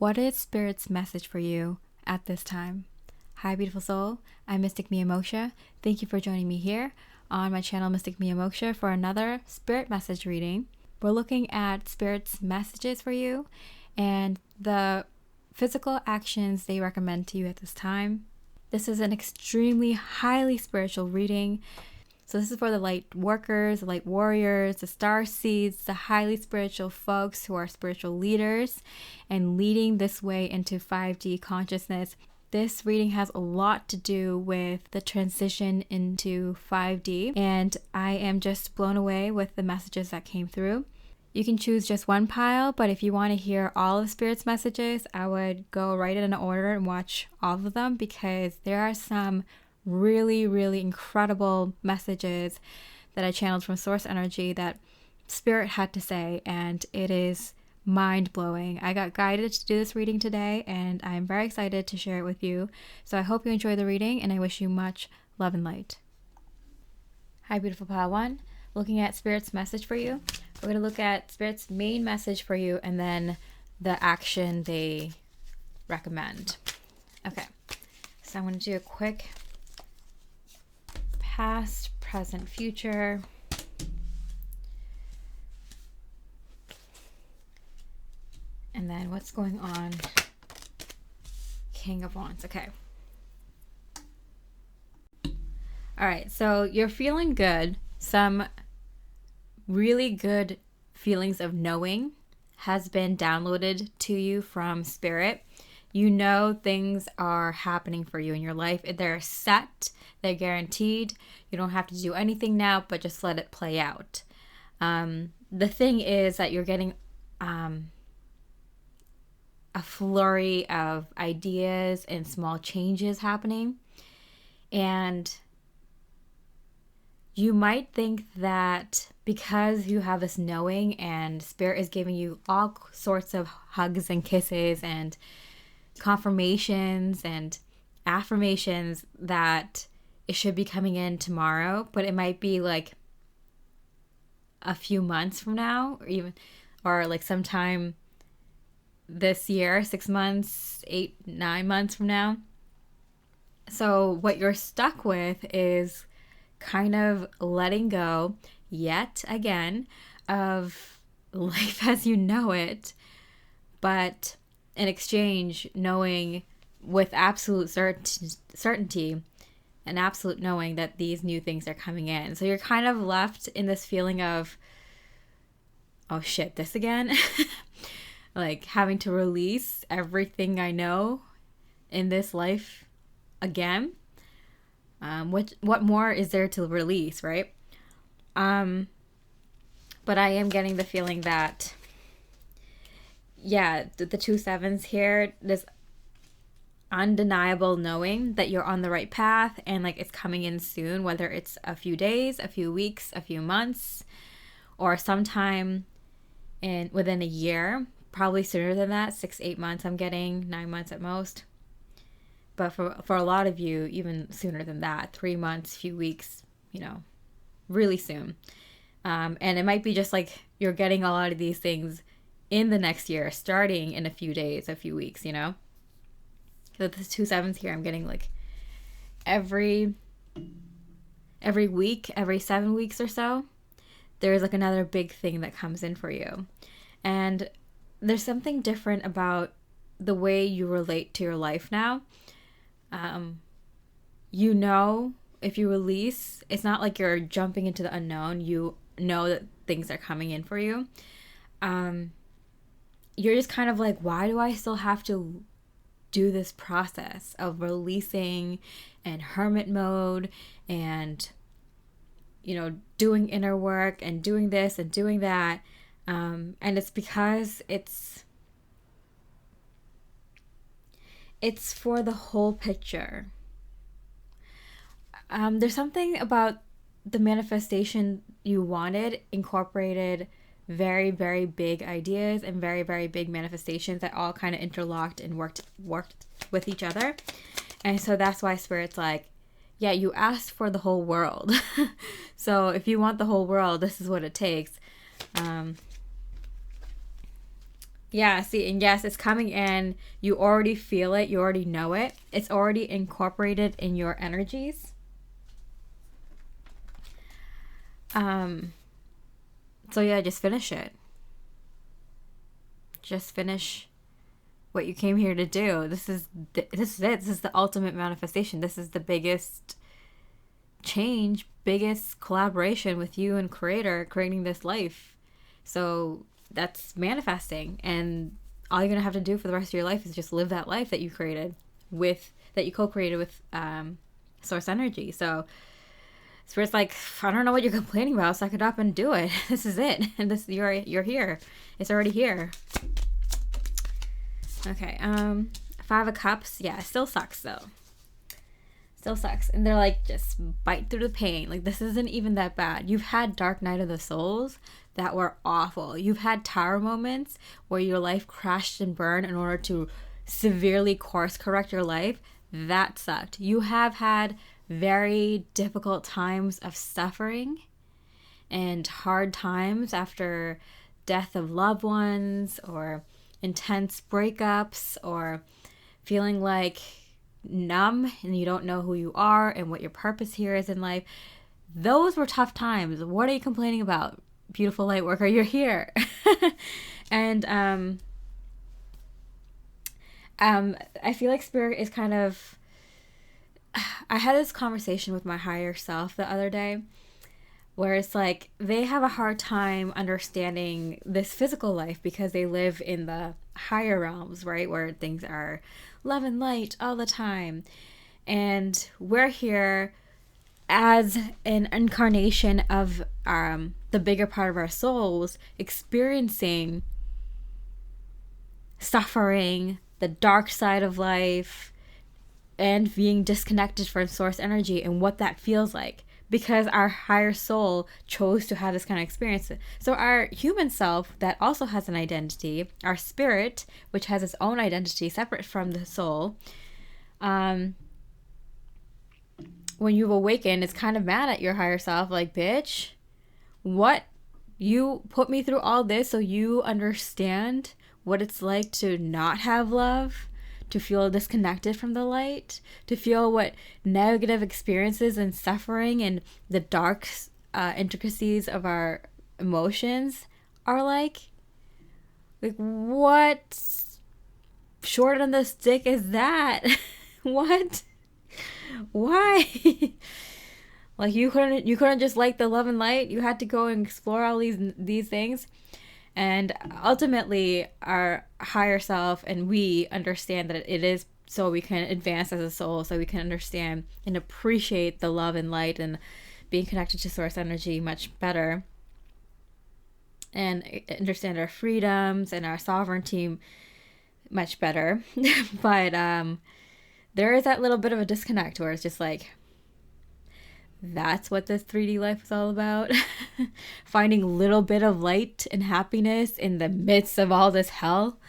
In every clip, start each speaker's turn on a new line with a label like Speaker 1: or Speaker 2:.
Speaker 1: What is Spirit's message for you at this time? Hi, beautiful soul. I'm Mystic Mia Moksha. Thank you for joining me here on my channel, Mystic Mia Moksha, for another Spirit message reading. We're looking at Spirit's messages for you and the physical actions they recommend to you at this time. This is an extremely highly spiritual reading. So this is for the light workers, the light warriors, the starseeds, the highly spiritual folks who are spiritual leaders and leading this way into 5D consciousness. This reading has a lot to do with the transition into 5D, and I am just blown away with the messages that came through. You can choose just one pile, but if you want to hear all of Spirit's messages, I would go right in order and watch all of them, because there are some really, really incredible messages that I channeled from source energy that Spirit had to say, and it is mind-blowing. I got guided to do this reading today, and I'm very excited to share it with you. So I hope you enjoy the reading, and I wish you much love and light. Hi, beautiful pile one. Looking at Spirit's message for you. We're going to look at Spirit's main message for you and then the action they recommend. Okay, so I'm going to do a quick past, present, future. And then what's going on? King of Wands. Okay. All right, so you're feeling good. Some really good feelings of knowing has been downloaded to you from Spirit. You know things are happening for you in your life. They're set, they're guaranteed. You don't have to do anything now, but just let it play out. The thing is that you're getting a flurry of ideas and small changes happening. And you might think that because you have this knowing and Spirit is giving you all sorts of hugs and kisses and confirmations and affirmations, that it should be coming in tomorrow, but it might be like a few months from now, or like sometime this year, 6 months, 8, 9 months from now. So what you're stuck with is kind of letting go yet again of life as you know it, but in exchange, knowing with absolute certainty and absolute knowing that these new things are coming in. So you're kind of left in this feeling of, oh shit, this again? Like having to release everything I know in this life again. What more is there to release, right? But I am getting the feeling that, yeah, the 2 sevens here, this undeniable knowing that you're on the right path and like it's coming in soon, whether it's a few days, a few weeks, a few months, or sometime within a year, probably sooner than that, 6, 8 months I'm getting, 9 months at most. But for a lot of you, even sooner than that, 3 months, few weeks, really soon. And it might be just like you're getting a lot of these things in the next year, starting in a few days, a few weeks, So the 2 sevens here, I'm getting like every week, every 7 weeks or so, there's like another big thing that comes in for you. And there's something different about the way you relate to your life now. If you release, it's not like you're jumping into the unknown. You know that things are coming in for you. You're just kind of like, why do I still have to do this process of releasing and hermit mode and, doing inner work and doing this and doing that? And it's because it's for the whole picture. There's something about the manifestation you wanted incorporated very, very big ideas and very, very big manifestations that all kind of interlocked and worked with each other. And so that's why Spirit's like, yeah, you asked for the whole world. So if you want the whole world, this is what it takes. Yeah, see, and yes, it's coming in. You already feel it. You already know it. It's already incorporated in your energies. So yeah, just finish it. Just finish what you came here to do. This is it. This is the ultimate manifestation. This is the biggest change, biggest collaboration with you and Creator creating this life. So that's manifesting, and all you're gonna have to do for the rest of your life is just live that life that you created that you co-created with Source Energy. So Spirit's like, I don't know what you're complaining about. Suck it up and do it. This is it, and you're here. It's already here. Okay. 5 of Cups. Yeah, it still sucks though. Still sucks. And they're like, just bite through the pain. Like, this isn't even that bad. You've had Dark Night of the Souls that were awful. You've had tower moments where your life crashed and burned in order to severely course correct your life. That sucked. You have had very difficult times of suffering and hard times after death of loved ones or intense breakups or feeling like numb and you don't know who you are and what your purpose here is in life. Those were tough times. What are you complaining about, beautiful light worker? You're here. And I feel like Spirit is kind of, I had this conversation with my higher self the other day where it's like they have a hard time understanding this physical life because they live in the higher realms, right, where things are love and light all the time. And we're here as an incarnation of the bigger part of our souls, experiencing suffering, the dark side of life, and being disconnected from Source Energy and what that feels like, because our higher soul chose to have this kind of experience. So our human self that also has an identity, our spirit, which has its own identity separate from the soul, when you've awakened, it's kind of mad at your higher self, like, bitch, what? You put me through all this so you understand what it's like to not have love, to feel disconnected from the light, to feel what negative experiences and suffering and the dark intricacies of our emotions are like. Like, what short on the stick is that? What? Why? Like, you couldn't just like the love and light. You had to go and explore all these things. And ultimately, our higher self and we understand that it is so we can advance as a soul, so we can understand and appreciate the love and light and being connected to Source Energy much better, and understand our freedoms and our sovereignty much better. But there is that little bit of a disconnect where it's just like, that's what this 3D life is all about. Finding a little bit of light and happiness in the midst of all this hell.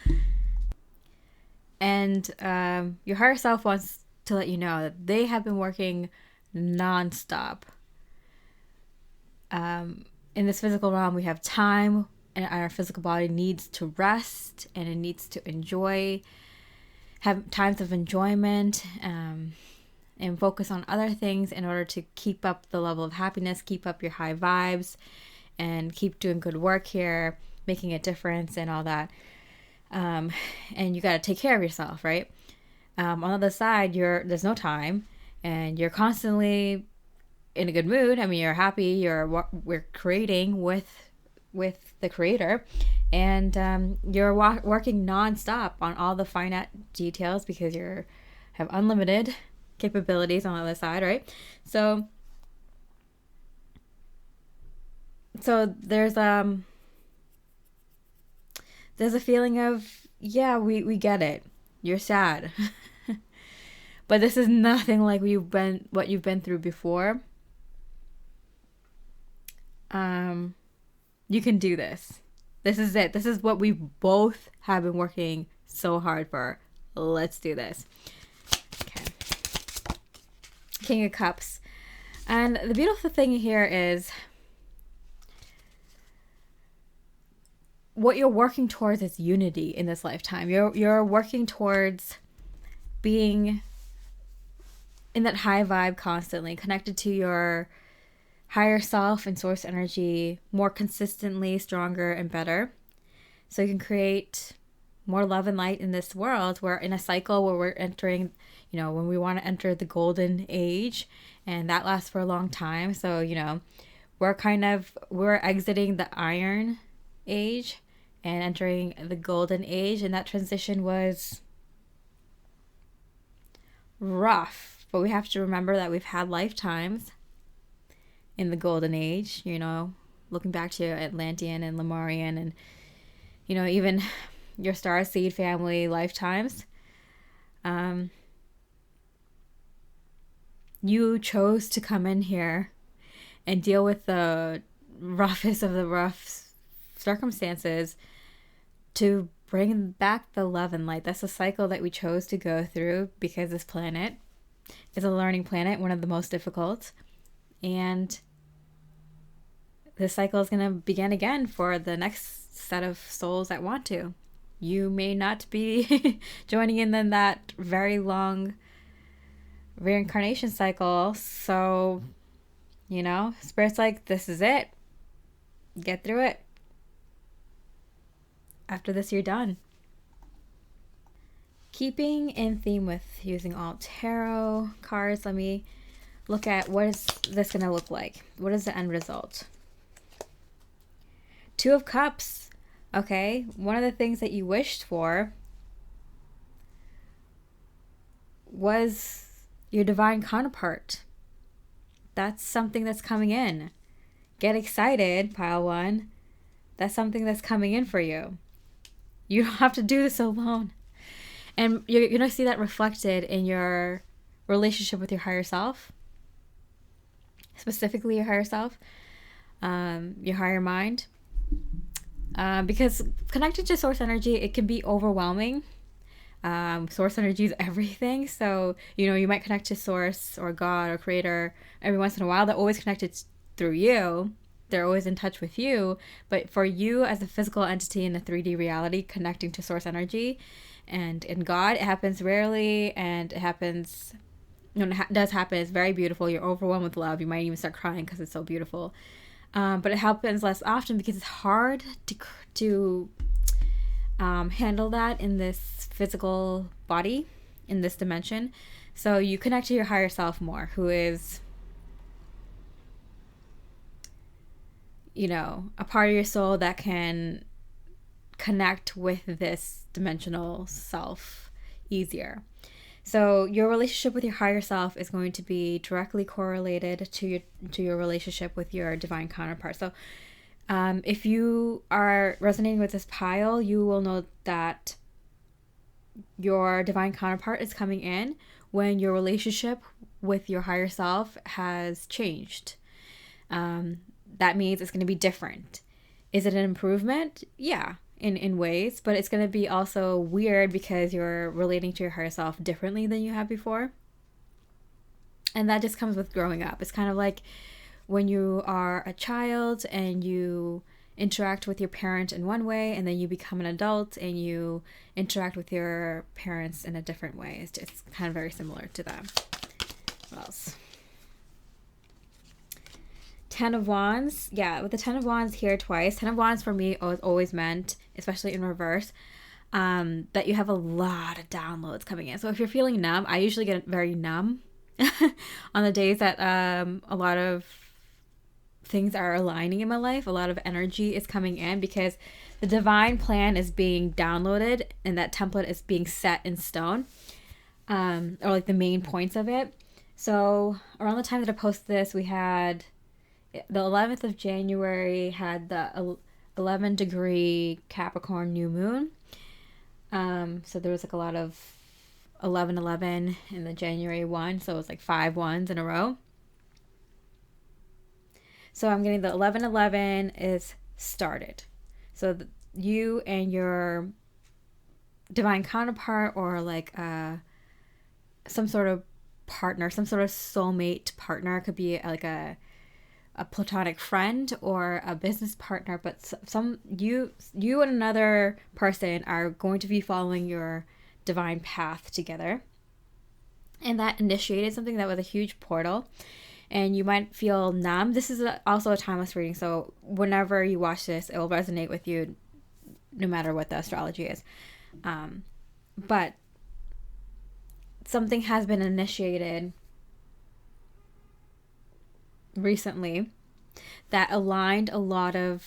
Speaker 1: And your higher self wants to let you know that they have been working nonstop. In this physical realm, we have time, and our physical body needs to rest, and it needs to enjoy, have times of enjoyment, and focus on other things in order to keep up the level of happiness, keep up your high vibes, and keep doing good work here, making a difference and all that. And you got to take care of yourself, right? On the other side, there's no time, and you're constantly in a good mood. I mean, you're happy. We're creating with the Creator, and you're working nonstop on all the finite details because have unlimited capabilities on the other side, right? So there's a feeling of, yeah, we get it. You're sad. But this is nothing like what you've been through before. You can do this. This is it. This is what we both have been working so hard for. Let's do this. Okay. King of Cups. And the beautiful thing here is what you're working towards is unity in this lifetime. You're working towards being in that high vibe constantly, connected to your higher self and source energy more consistently, stronger and better. So you can create more love and light in this world. We're in a cycle where we're entering, when we want to enter the golden age, and that lasts for a long time. So, we're exiting the iron age and entering the golden age, and that transition was rough, but we have to remember that we've had lifetimes in the golden age, looking back to Atlantean and Lemurian and, even your Starseed family lifetimes. You chose to come in here and deal with the roughest of the rough circumstances to bring back the love and light. That's a cycle that we chose to go through because this planet is a learning planet, one of the most difficult. And this cycle is going to begin again for the next set of souls that want to. You may not be joining in that very long reincarnation cycle. So, Spirit's like, this is it. Get through it. After this, you're done. Keeping in theme with using all tarot cards, let me look at what is this going to look like. What is the end result? Two of Cups. Okay, one of the things that you wished for was your divine counterpart. That's something that's coming in. Get excited, pile one. That's something that's coming in for you. You don't have to do this alone. And you're going to see that reflected in your relationship with your higher self. Specifically your higher self. Your higher mind. Because connected to source energy, it can be overwhelming. Source energy is everything. So, you might connect to source or God or creator every once in a while. They're always connected through you. They're always in touch with you. But for you as a physical entity in a 3D reality, connecting to source energy and in God, it happens rarely, and it happens, it does happen. It's very beautiful. You're overwhelmed with love. You might even start crying because it's so beautiful. But it happens less often because it's hard to handle that in this physical body, in this dimension. So you connect to your higher self more, who is, a part of your soul that can connect with this dimensional self easier. So your relationship with your higher self is going to be directly correlated to your relationship with your divine counterpart. So if you are resonating with this pile, you will know that your divine counterpart is coming in when your relationship with your higher self has changed. That means it's going to be different. Is it an improvement? Yeah. In ways, but it's going to be also weird because you're relating to your higher self differently than you have before. And that just comes with growing up. It's kind of like when you are a child and you interact with your parent in one way, and then you become an adult and you interact with your parents in a different way. It's kind of very similar to that. What else? Ten of Wands. Yeah, with the Ten of Wands here twice. Ten of Wands for me always meant, especially in reverse, that you have a lot of downloads coming in. So if you're feeling numb, I usually get very numb on the days that a lot of things are aligning in my life. A lot of energy is coming in because the divine plan is being downloaded and that template is being set in stone, or like the main points of it. So around the time that I posted this, we had the 11th of January had the 11-degree Capricorn new moon. So there was like a lot of 11/11 in the January one. So it was like 5 ones in a row. So I'm getting the 11/11 is started. So you and your divine counterpart, or like some sort of partner, some sort of soulmate partner, could be like a a platonic friend or a business partner, but you and another person are going to be following your divine path together. And that initiated something that was a huge portal. And you might feel numb. This is also a timeless reading, so whenever you watch this, it will resonate with you no matter what the astrology is. But something has been initiated recently that aligned a lot of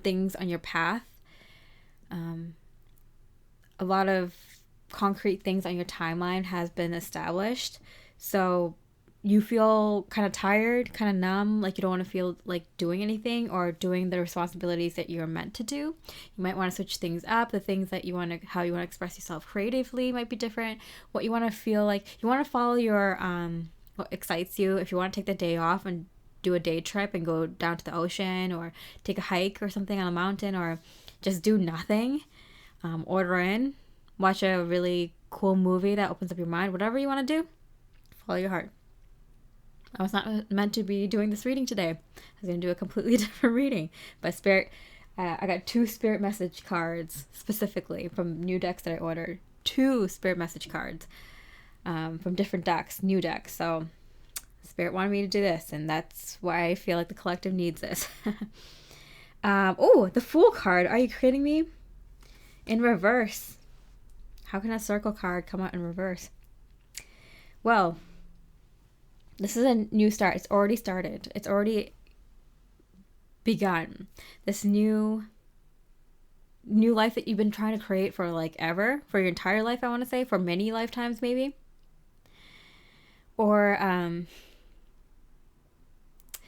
Speaker 1: things on your path. A lot of concrete things on your timeline has been established. So you feel kind of tired, kind of numb, like you don't want to feel like doing anything or doing the responsibilities that you're meant to do. You might want to switch things up. The things that you want to, how you want to express yourself creatively might be different. What you want to feel like, you want to follow your, what excites you. If you want to take the day off and do a day trip and go down to the ocean or take a hike or something on a mountain, or just do nothing, order in, watch a really cool movie that opens up your mind, whatever you want to do, follow your heart. I was not meant to be doing this reading today. I was going to do a completely different reading. But Spirit, I got 2 Spirit message cards specifically from new decks that I ordered. 2 Spirit message cards from different decks, new decks. So Spirit wanted me to do this, and that's why I feel like the collective needs this. Oh, the Fool card. Are you kidding me? In reverse. How can a circle card come out in reverse? Well, this is a new start. It's already started. It's already begun. This new life that you've been trying to create for like ever, for your entire life, I want to say, for many lifetimes maybe. Or,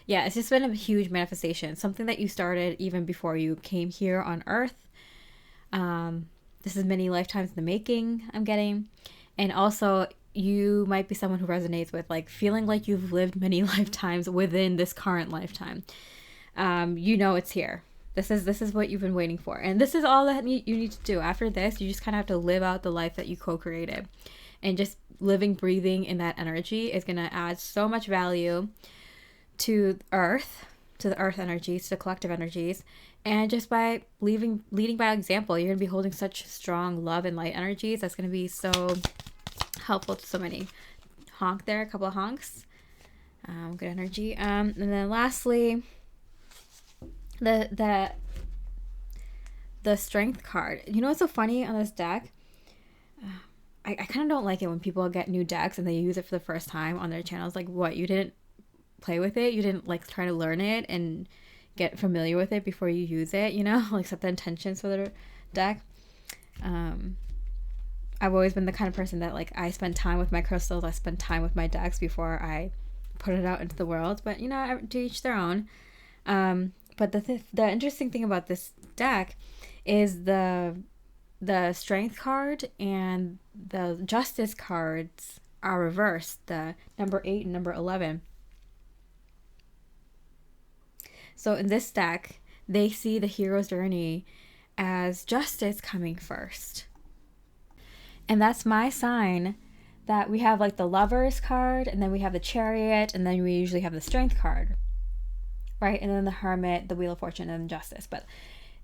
Speaker 1: yeah, it's just been a huge manifestation. Something that you started even before you came here on Earth. This is many lifetimes in the making, I'm getting. And also, you might be someone who resonates with like feeling like you've lived many lifetimes within this current lifetime. You know it's here. This is what you've been waiting for. And this is all that you need to do. After this, you just kind of have to live out the life that you co-created. And just living, breathing in that energy is going to add so much value to Earth, to the Earth energies, to the collective energies. And just by leading by example, you're going to be holding such strong love and light energies. That's going to be so helpful to so many. Honk there, a couple of honks. Good energy. And then lastly, the Strength card. You know what's so funny on this deck? I kind of don't like it when people get new decks and they use it for the first time on their channels. Like, what? You didn't play with it? You didn't like try to learn it and get familiar with it before you use it, you know? Like, set the intentions for the deck. I've always been the kind of person that like I spend time with my crystals, I spend time with my decks before I put it out into the world. But you know, to each their own. But the interesting thing about this deck is the Strength card and the Justice cards are reversed. The number 8 and number 11. So in this deck, they see the hero's journey as justice coming first. And that's my sign that we have like the Lovers card, and then we have the Chariot, and then we usually have the Strength card, right? And then the Hermit, the Wheel of Fortune, and Justice. But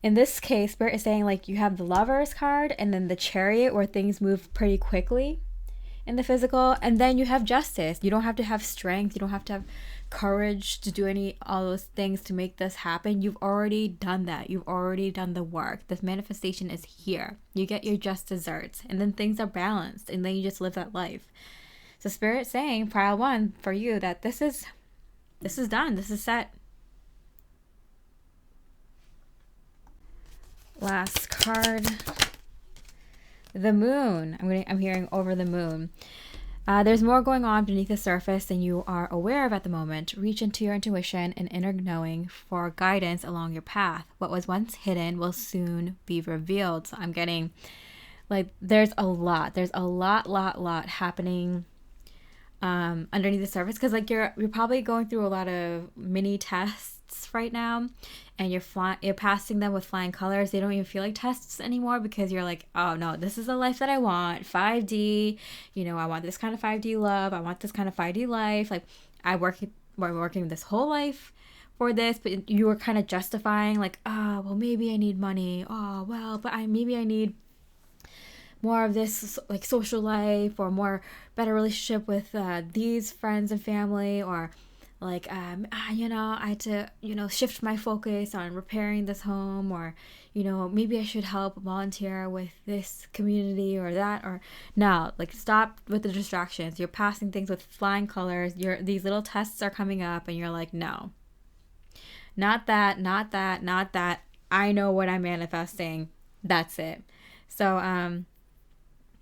Speaker 1: in this case, Spirit is saying like you have the Lovers card and then the Chariot, where things move pretty quickly in the physical, and then you have Justice. You don't have to have strength. You don't have to have courage to do all those things to make this happen. You've already done that. You've already done the work. This manifestation is here. You get your just desserts, and then things are balanced, and then you just live that life. So Spirit saying, pile 1 for you, that this is done. This is set. Last card, the Moon. I'm hearing over the Moon. There's more going on beneath the surface than you are aware of at the moment. Reach into your intuition and inner knowing for guidance along your path. What was once hidden will soon be revealed. So I'm getting like there's a lot happening underneath the surface, because like you're probably going through a lot of mini tests right now, and you're passing them with flying colors. They don't even feel like tests anymore, because you're like, oh no, this is the life that I want. 5D, you know, I want this kind of 5D love. I want this kind of 5D life. Like I work working this whole life for this, but you were kind of justifying like, oh, well, maybe I need money. Oh, well, but maybe I need more of this like social life, or more better relationship with these friends and family, or like I had to shift my focus on repairing this home, or maybe I should help volunteer with this community or that. Or no, like, stop with the distractions. You're passing things with flying colors. These little tests are coming up and you're like, no, not that, not that, not that. I know what I'm manifesting. That's it. So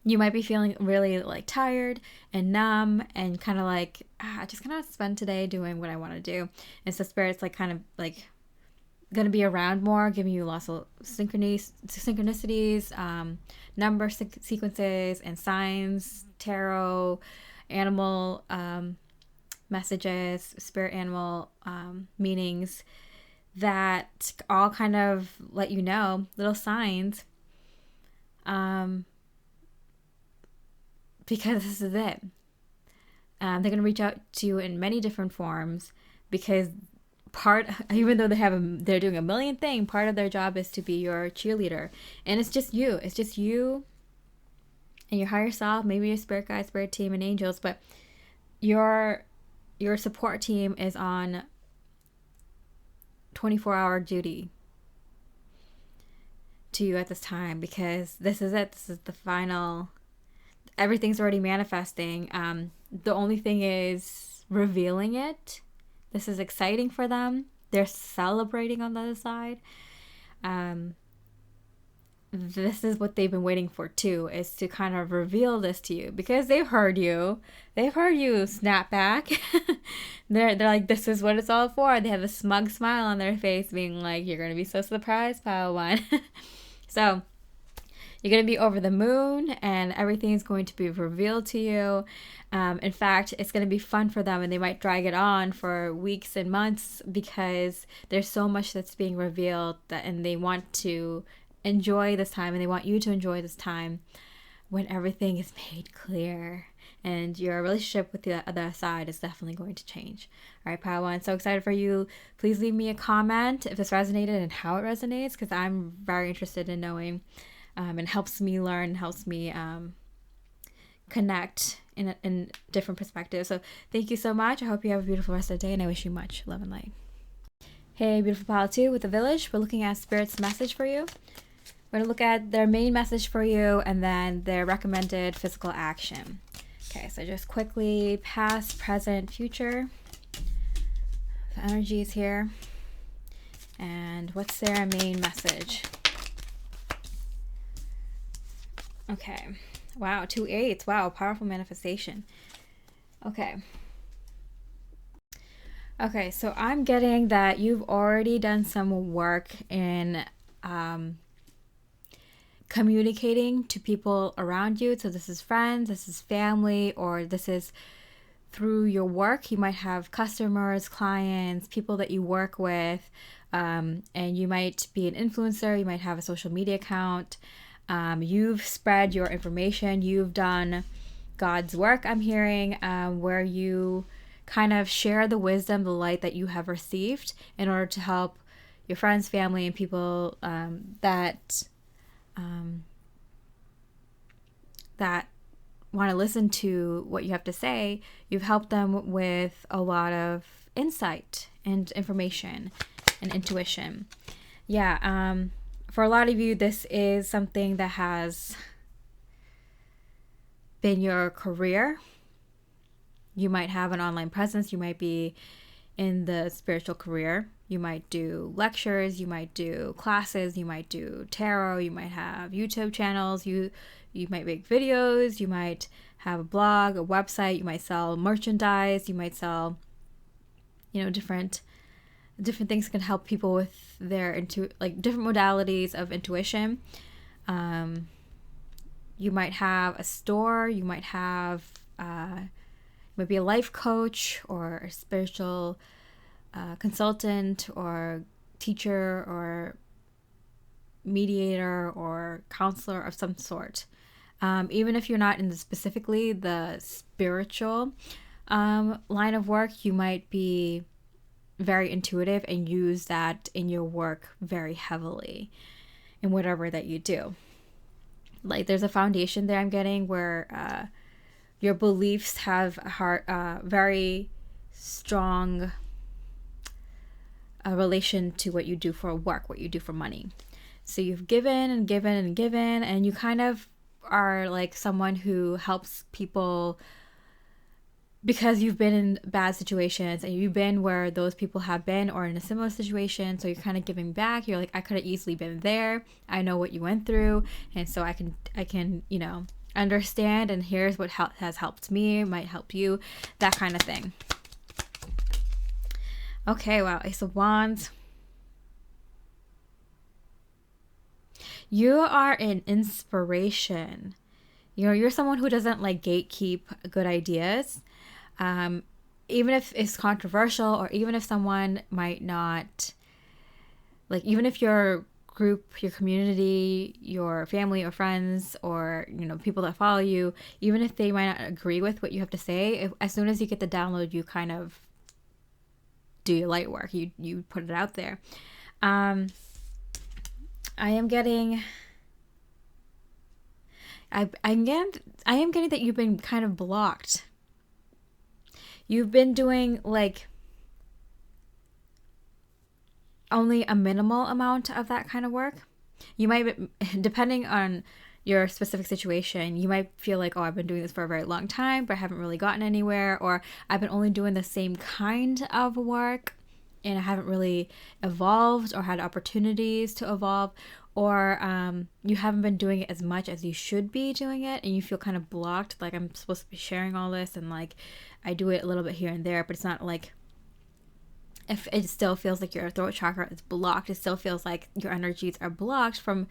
Speaker 1: you might be feeling really like tired and numb and kind of like, I just kind of spend today doing what I want to do. And so Spirit's like kind of like going to be around more, giving you lots of synchronicities, number sequences and signs, tarot, animal messages, spirit animal meanings that all kind of let you know, little signs, because this is it. They're going to reach out to you in many different forms, because even though they're doing a million things, part of their job is to be your cheerleader. And it's just you and your higher self, maybe your spirit guide, spirit team, and angels, but your support team is on 24-hour duty to you at this time, because this is it. This is the final. Everything's already manifesting. The only thing is revealing it. This is exciting for them. They're celebrating on the other side. This is what they've been waiting for too, is to kind of reveal this to you, because they've heard you. They've heard you snap back. They're like, this is what it's all for. They have a smug smile on their face, being like, you're going to be so surprised, Padawan. So you're going to be over the moon, and everything's going to be revealed to you. In fact, it's going to be fun for them, and they might drag it on for weeks and months, because there's so much that's being revealed, and they want to enjoy this time, and they want you to enjoy this time when everything is made clear, and your relationship with the other side is definitely going to change. All right, Padawan, so excited for you. Please leave me a comment if this resonated and how it resonates, because I'm very interested in knowing. And helps me learn, helps me connect in different perspectives. So thank you so much. I hope you have a beautiful rest of the day, and I wish you much love and light. Hey, beautiful pal 2 with the village. We're looking at Spirit's message for you. We're going to look at their main message for you, and then their recommended physical action. Okay, so just quickly, past, present, future. The energy is here. And what's their main message? Okay. Wow, 2 8s. Wow, powerful manifestation. Okay. Okay, so I'm getting that you've already done some work in communicating to people around you. So this is friends, this is family, or this is through your work. You might have customers, clients, people that you work with, and you might be an influencer. You might have a social media account. You've spread your information. You've done God's work, I'm hearing, where you kind of share the wisdom, the light that you have received, in order to help your friends, family, and people that want to listen to what you have to say. You've helped them with a lot of insight and information and intuition. Yeah, for a lot of you, this is something that has been your career. You might have an online presence. You might be in the spiritual career. You might do lectures. You might do classes. You might do tarot. You might have YouTube channels. You might make videos. You might have a blog, a website. You might sell merchandise. You might sell, different things can help people with their different modalities of intuition. You might have a store. You might have maybe a life coach or a spiritual consultant or teacher or mediator or counselor of some sort. Even if you're not in specifically the spiritual line of work, you might be very intuitive and use that in your work very heavily in whatever that you do. Like there's a foundation there I'm getting where your beliefs have a very strong relation to what you do for work, what you do for money. So you've given and given and given, and you kind of are like someone who helps people because you've been in bad situations and you've been where those people have been or in a similar situation. So you're kind of giving back. You're like, I could have easily been there. I know what you went through. And so I can, understand. And here's what has helped me, might help you, that kind of thing. Okay, wow, Ace of Wands. You are an inspiration. You're someone who doesn't like gatekeep good ideas. Even if it's controversial, or even if someone might not, like, even if your group, your community, your family or friends, or, people that follow you, even if they might not agree with what you have to say, as soon as you get the download, you kind of do your light work. You put it out there. I am getting that you've been kind of blocked. You've been doing like only a minimal amount of that kind of work. You might be, depending on your specific situation, you might feel like, oh, I've been doing this for a very long time, but I haven't really gotten anywhere, or I've been only doing the same kind of work and I haven't really evolved or had opportunities to evolve, or you haven't been doing it as much as you should be doing it, and you feel kind of blocked, like I'm supposed to be sharing all this, and like I do it a little bit here and there, but it's not like, if it still feels like your throat chakra is blocked, it still feels like your energies are blocked from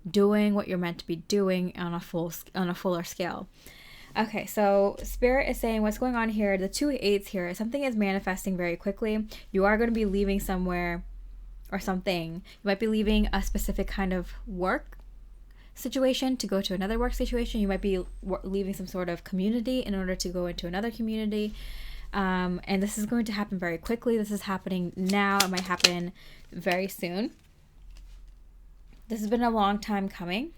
Speaker 1: doing what you're meant to be doing on a fuller scale. Okay, so Spirit is saying what's going on here, the 2 8s here, something is manifesting very quickly. You are going to be leaving somewhere or something. You might be leaving a specific kind of work situation to go to another work situation. You might be leaving some sort of community in order to go into another community. And this is going to happen very quickly. This is happening now. It might happen very soon. This has been a long time coming.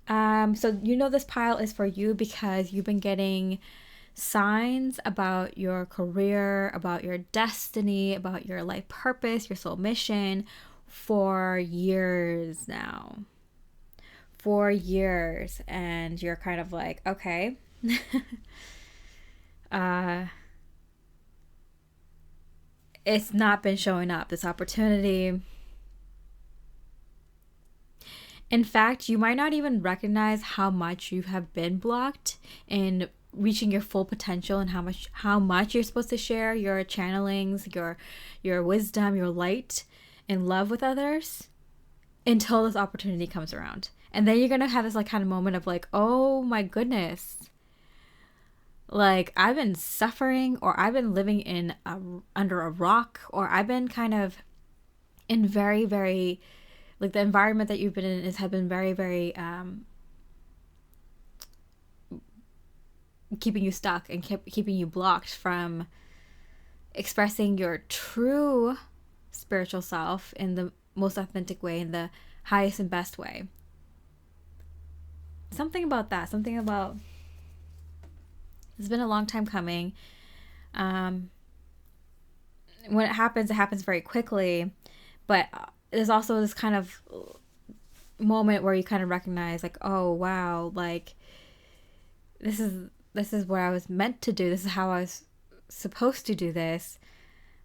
Speaker 1: So this pile is for you because you've been getting signs about your career, about your destiny, about your life purpose, your soul mission for years now. 4 years. And you're kind of like, okay. It's not been showing up, this opportunity. In fact, you might not even recognize how much you have been blocked in reaching your full potential, and how much you're supposed to share your channelings, your wisdom, your light and love with others until this opportunity comes around. And then you're going to have this like kind of moment of like, oh my goodness. Like I've been suffering, or I've been living under a rock, or I've been kind of in very, very, like the environment that you've been in has been very, very keeping you stuck and keeping you blocked from expressing your true spiritual self in the most authentic way, in the highest and best way. Something about it's been a long time coming. When it happens very quickly, but there's also this kind of moment where you kind of recognize like, oh wow, like this is what I was meant to do. This is how I was supposed to do this.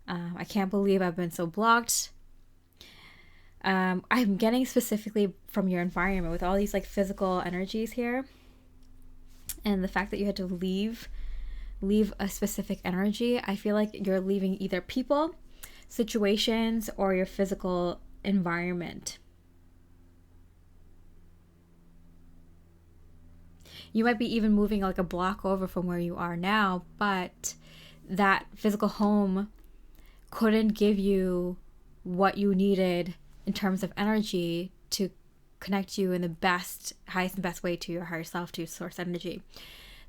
Speaker 1: I can't believe I've been so blocked. I'm getting specifically from your environment with all these like physical energies here, and the fact that you had to leave a specific energy. I feel like you're leaving either people, situations, or your physical environment. You might be even moving like a block over from where you are now, but that physical home couldn't give you what you needed in terms of energy to connect you in the best, highest and best way to your higher self, to your source energy.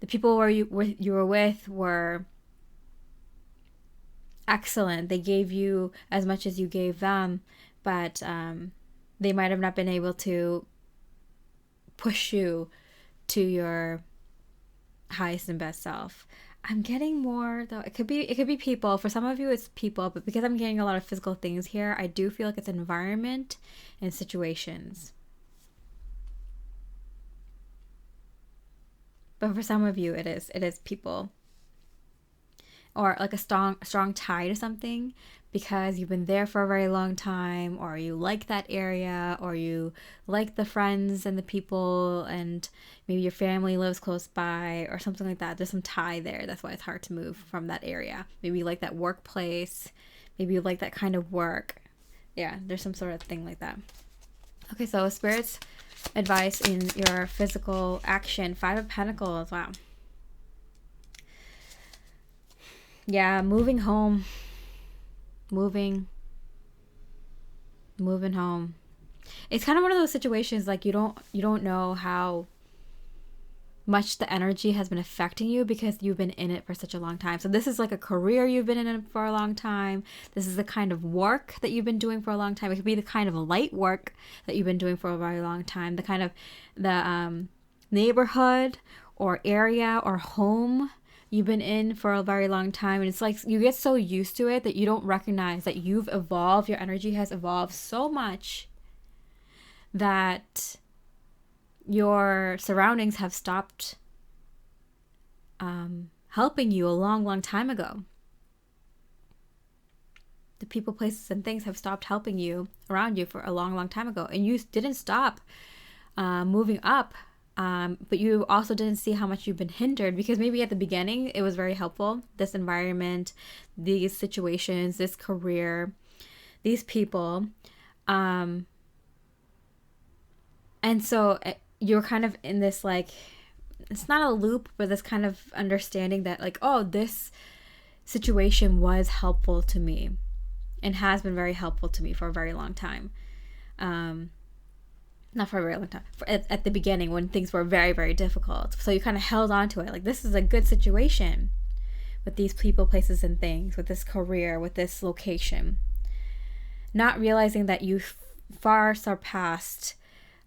Speaker 1: The people where you were with were excellent. They gave you as much as you gave them, but they might have not been able to push you to your highest and best self. I'm getting more though. It could be people. For some of you it's people, but because I'm getting a lot of physical things here, I do feel like it's environment and situations. But for some of you it is people. Or like a strong tie to something because you've been there for a very long time, or you like that area, or you like the friends and the people, and maybe your family lives close by or something like that. There's some tie there. That's why it's hard to move from that area. Maybe you like that workplace. Maybe you like that kind of work. Yeah, there's some sort of thing like that. Okay, so Spirit's advice in your physical action. 5 of Pentacles. Wow. Yeah, moving home. Moving home. It's kind of one of those situations like you don't know how much the energy has been affecting you because you've been in it for such a long time. So this is like a career you've been in it for a long time. This is the kind of work that you've been doing for a long time. It could be the kind of light work that you've been doing for a very long time. The kind of the neighborhood or area or home you've been in for a very long time, and it's like you get so used to it that you don't recognize that you've evolved. Your energy has evolved so much that your surroundings have stopped helping you a long time ago. The people, places, and things have stopped helping you around you for a long time ago, and you didn't stop moving up. But you also didn't see how much you've been hindered, because maybe at the beginning it was very helpful. This environment, these situations, this career, these people. And so you're kind of in this, like, it's not a loop, but this kind of understanding that like, oh, this situation was helpful to me and has been very helpful to me for a very long time. Not for a very long time, at the beginning when things were very difficult. So you kind of held on to it. Like, this is a good situation with these people, places, and things, with this career, with this location. Not realizing that you far surpassed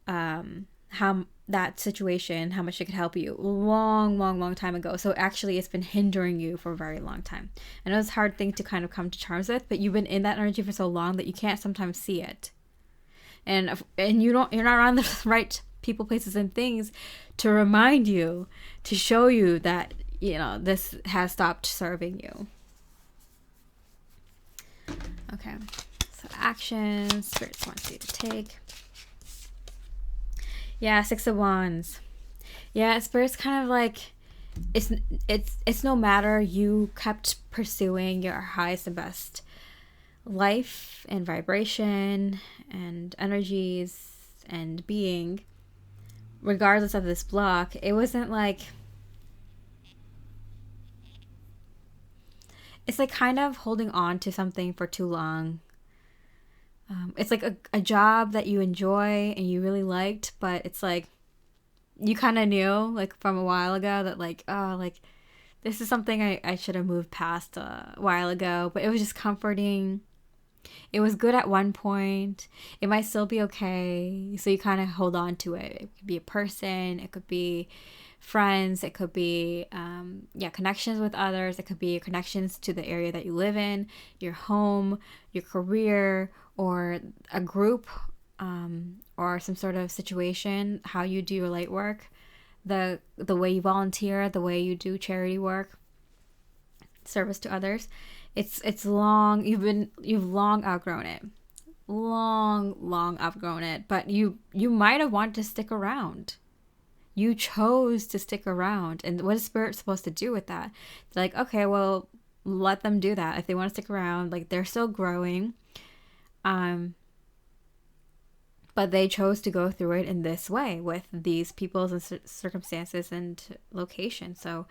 Speaker 1: how that situation, how much it could help you long time ago. So actually it's been hindering you for a very long time. I know it's a hard thing to kind of come to terms with, but you've been in that energy for so long that you can't sometimes see it. And you're not around the right people, places, and things to remind you, to show you that, you know, this has stopped serving you. Okay, so action Spirit wants you to take. Yeah, 6 of Wands. Yeah, Spirit's kind of like, it's no matter, you kept pursuing your highest and best life and vibration and energies and being, regardless of this block. It wasn't like, it's like kind of holding on to something for too long. It's like a job that you enjoy and you really liked, but it's like you kind of knew, like, from a while ago that, like, oh, like, this is something I should have moved past a while ago, but it was just comforting. It was good at one point. It might still be okay. So you kind of hold on to it. It could be a person. It could be friends. It could be, connections with others. It could be connections to the area that you live in, your home, your career, or a group, or some sort of situation, how you do your light work, the way you volunteer, the way you do charity work, service to others. It's long, you've long outgrown it. Long outgrown it. But you might have wanted to stick around. You chose to stick around. And what is Spirit supposed to do with that? It's like, okay, well, let them do that. If they want to stick around, like, they're still growing. But they chose to go through it in this way with these people's and circumstances and locations. So,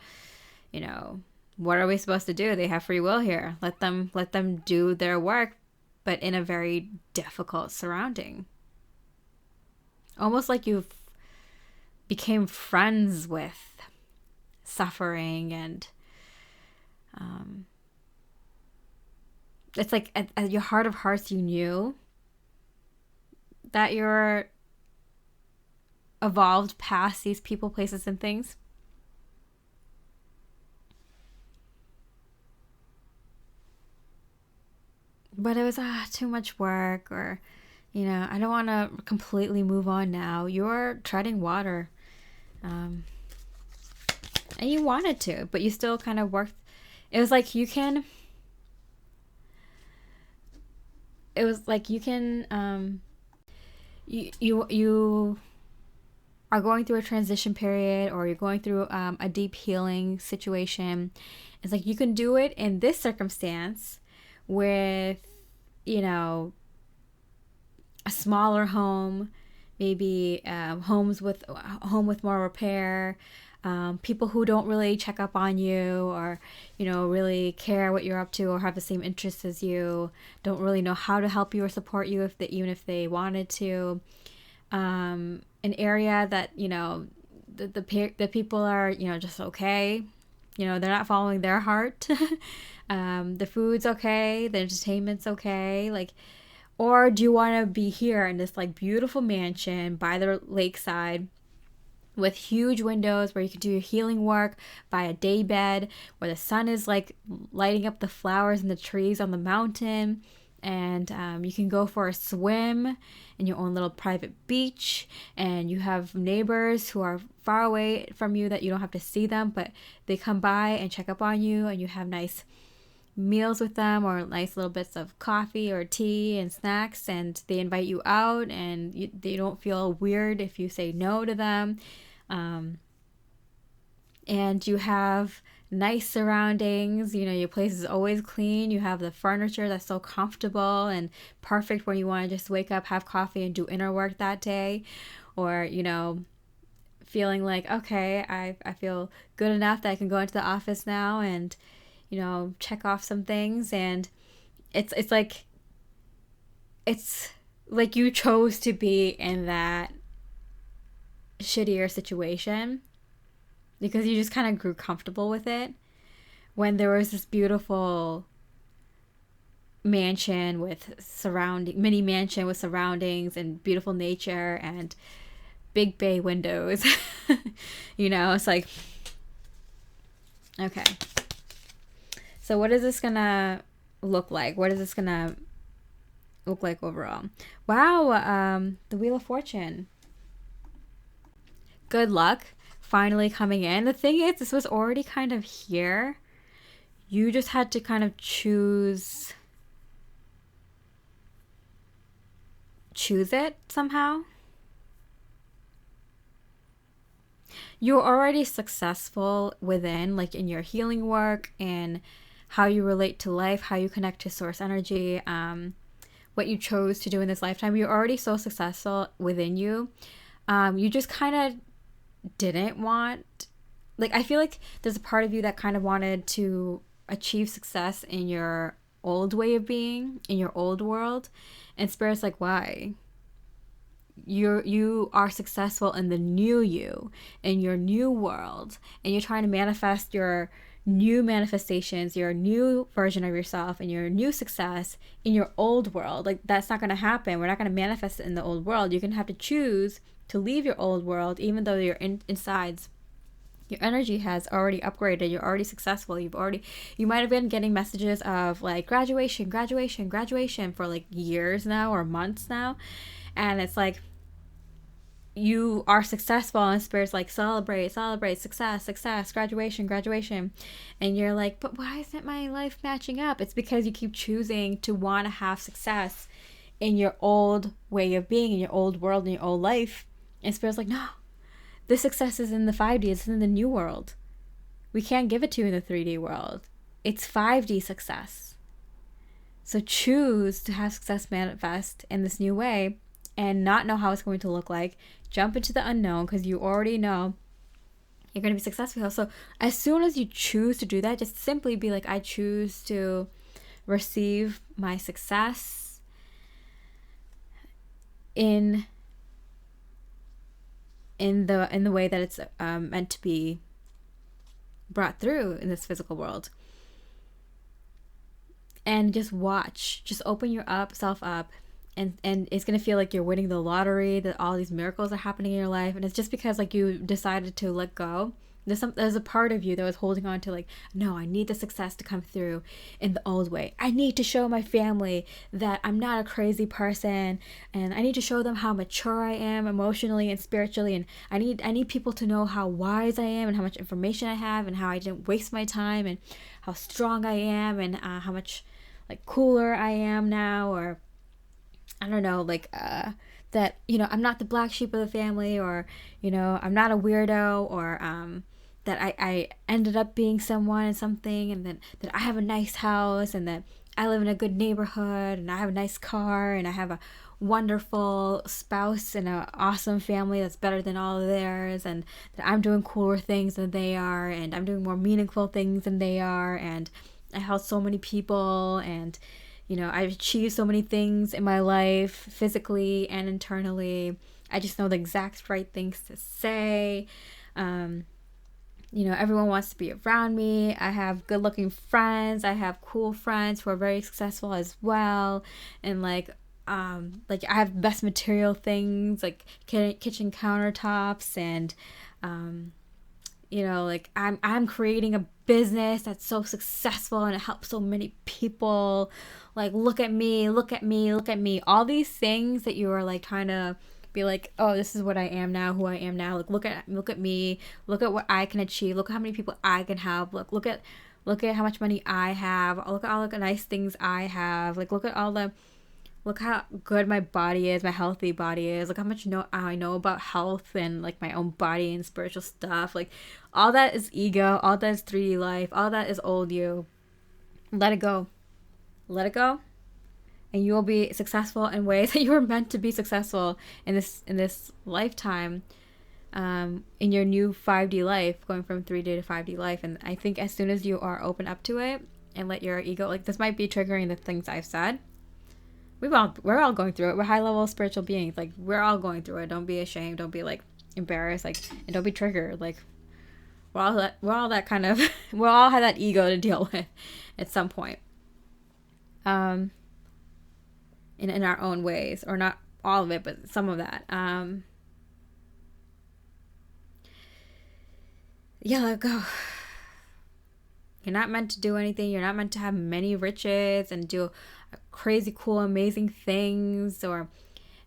Speaker 1: you know, what are we supposed to do? They have free will here. Let them do their work, but in a very difficult surrounding. Almost like you've became friends with suffering, and it's like at your heart of hearts you knew that you're evolved past these people, places, and things. But it was too much work, or I don't want to completely move on now. You're treading water, and you wanted to, but you still kind of worked. It was like you can you are going through a transition period, or you're going through a deep healing situation. It's like you can do it in this circumstance with a smaller home, maybe home with more repair, people who don't really check up on you, or really care what you're up to, or have the same interests as you, don't really know how to help you or support you even if they wanted to. An area that the people are just okay. They're not following their heart. The food's okay, the entertainment's okay. Like, or do you want to be here in this like beautiful mansion by the lakeside with huge windows where you can do your healing work by a day bed, where the sun is like lighting up the flowers and the trees on the mountain, and you can go for a swim in your own little private beach, and you have neighbors who are far away from you that you don't have to see them, but they come by and check up on you, and you have nice meals with them, or nice little bits of coffee or tea and snacks, and they invite you out, and they don't feel weird if you say no to them. And you have nice surroundings. Your place is always clean. You have the furniture that's so comfortable and perfect when you want to just wake up, have coffee, and do inner work that day. Or feeling like, okay, I feel good enough that I can go into the office now and check off some things. And it's like you chose to be in that shittier situation because you just kind of grew comfortable with it, when there was this beautiful mansion with mini mansion with surroundings and beautiful nature and big bay windows. It's like, okay, so what is this gonna look like? What is this gonna look like overall? Wow, the Wheel of Fortune. Good luck finally coming in. The thing is, this was already kind of here. You just had to kind of choose it somehow. You're already successful within, like in your healing work, and how you relate to life, how you connect to source energy, what you chose to do in this lifetime. You're already so successful within you. You just kind of didn't want, like, I feel like there's a part of you that kind of wanted to achieve success in your old way of being, in your old world, and Spirit's like, why? You are successful in the new you, in your new world, and you're trying to manifest your new manifestations, your new version of yourself, and your new success in your old world. Like, that's not going to happen. We're not going to manifest it in the old world. You're going to have to choose to leave your old world, even though you're insides. Your energy has already upgraded. You're already successful. You might have been getting messages of like graduation for like years now or months now. And it's like, you are successful, and Spirit's like, celebrate, success, graduation. And you're like, but why isn't my life matching up? It's because you keep choosing to want to have success in your old way of being, in your old world, in your old life. And Spirit's like, no, this success is in the 5D, it's in the new world. We can't give it to you in the 3D world. It's 5D success. So choose to have success manifest in this new way and not know how it's going to look like. Jump into the unknown, because you already know you're going to be successful. So as soon as you choose to do that, just simply be like, I choose to receive my success in the way that it's meant to be brought through in this physical world. And just watch, just open yourself up, and it's going to feel like you're winning the lottery, that all these miracles are happening in your life. And it's just because like you decided to let go. There's a part of you that was holding on to like, no, I need the success to come through in the old way. I need to show my family that I'm not a crazy person, and I need to show them how mature I am emotionally and spiritually, and I need people to know how wise I am and how much information I have and how I didn't waste my time and how strong I am and how much like cooler I am now, or I don't know, like that, you know, I'm not the black sheep of the family, or, you know, I'm not a weirdo, or that I ended up being someone and something, and that I have a nice house, and that I live in a good neighborhood, and I have a nice car, and I have a wonderful spouse and an awesome family that's better than all of theirs, and that I'm doing cooler things than they are, and I'm doing more meaningful things than they are, and I helped so many people, and, you know, I've achieved so many things in my life, physically and internally. I just know the exact right things to say. You know, everyone wants to be around me. I have good looking friends. I have cool friends who are very successful as well. And like I have best material things, like kitchen countertops, and you know, like I'm creating a business that's so successful and it helps so many people. Like, look at me, look at me, look at me. All these things that you are like trying to be like, oh, this is what I am now, who I am now. Like, look at me, look at what I can achieve, look at how many people I can help, look at how much money I have, look at all the nice things I have, like look how good my body is, my healthy body is, look how much I know about health and like my own body and spiritual stuff. Like, all that is ego, all that is 3D life, all that is old you. Let it go, and you will be successful in ways that you were meant to be successful in this lifetime, in your new 5D life, going from 3D to 5D life. And I think as soon as you are open up to it and let your ego, like, this might be triggering the things I've said. We're all going through it. We're high level spiritual beings. Like, we're all going through it. Don't be ashamed. Don't be like embarrassed. Like, and don't be triggered. Like, we're all that kind of we all have that ego to deal with at some point. In our own ways, or not all of it, but some of that. Yeah, let go. You're not meant to do anything. You're not meant to have many riches and do crazy, cool, amazing things, or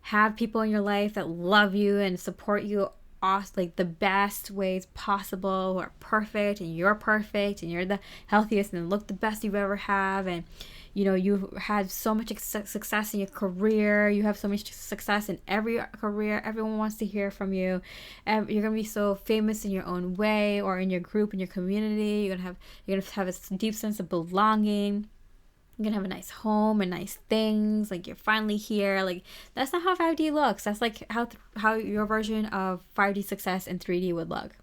Speaker 1: have people in your life that love you and support you like the best ways possible, who are perfect, and you're perfect, and you're the healthiest and look the best you've ever have, and you know, you've had so much success in your career, you have so much success in every career, everyone wants to hear from you, and you're gonna be so famous in your own way, or in your group, in your community. You're gonna have a deep sense of belonging. You're gonna have a nice home and nice things, like you're finally here. Like, that's not how 5D looks. That's like how your version of 5D success in 3D would look.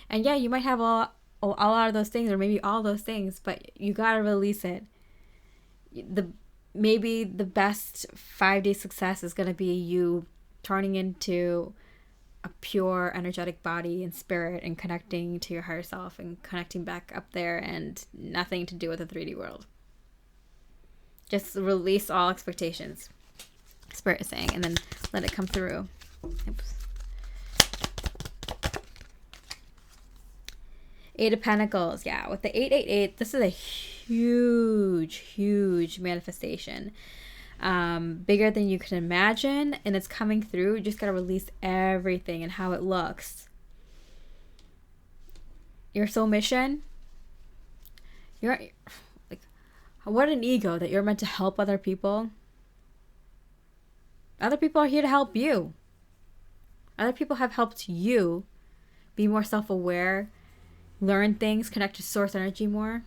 Speaker 1: And yeah, you might have a lot of those things, or maybe all those things, but you gotta release it. Maybe the best 5D success is gonna be you turning into a pure energetic body and spirit, and connecting to your higher self, and connecting back up there, and nothing to do with the 3D world. Just release all expectations, Spirit is saying, and then let it come through. Oops. 8 of Pentacles. Yeah, with the 888, this is a huge manifestation. Bigger than you can imagine, and it's coming through. You just got to release everything and how it looks. Your soul mission. What an ego that you're meant to help other people. Other people are here to help you. Other people have helped you be more self-aware, learn things, connect to source energy more.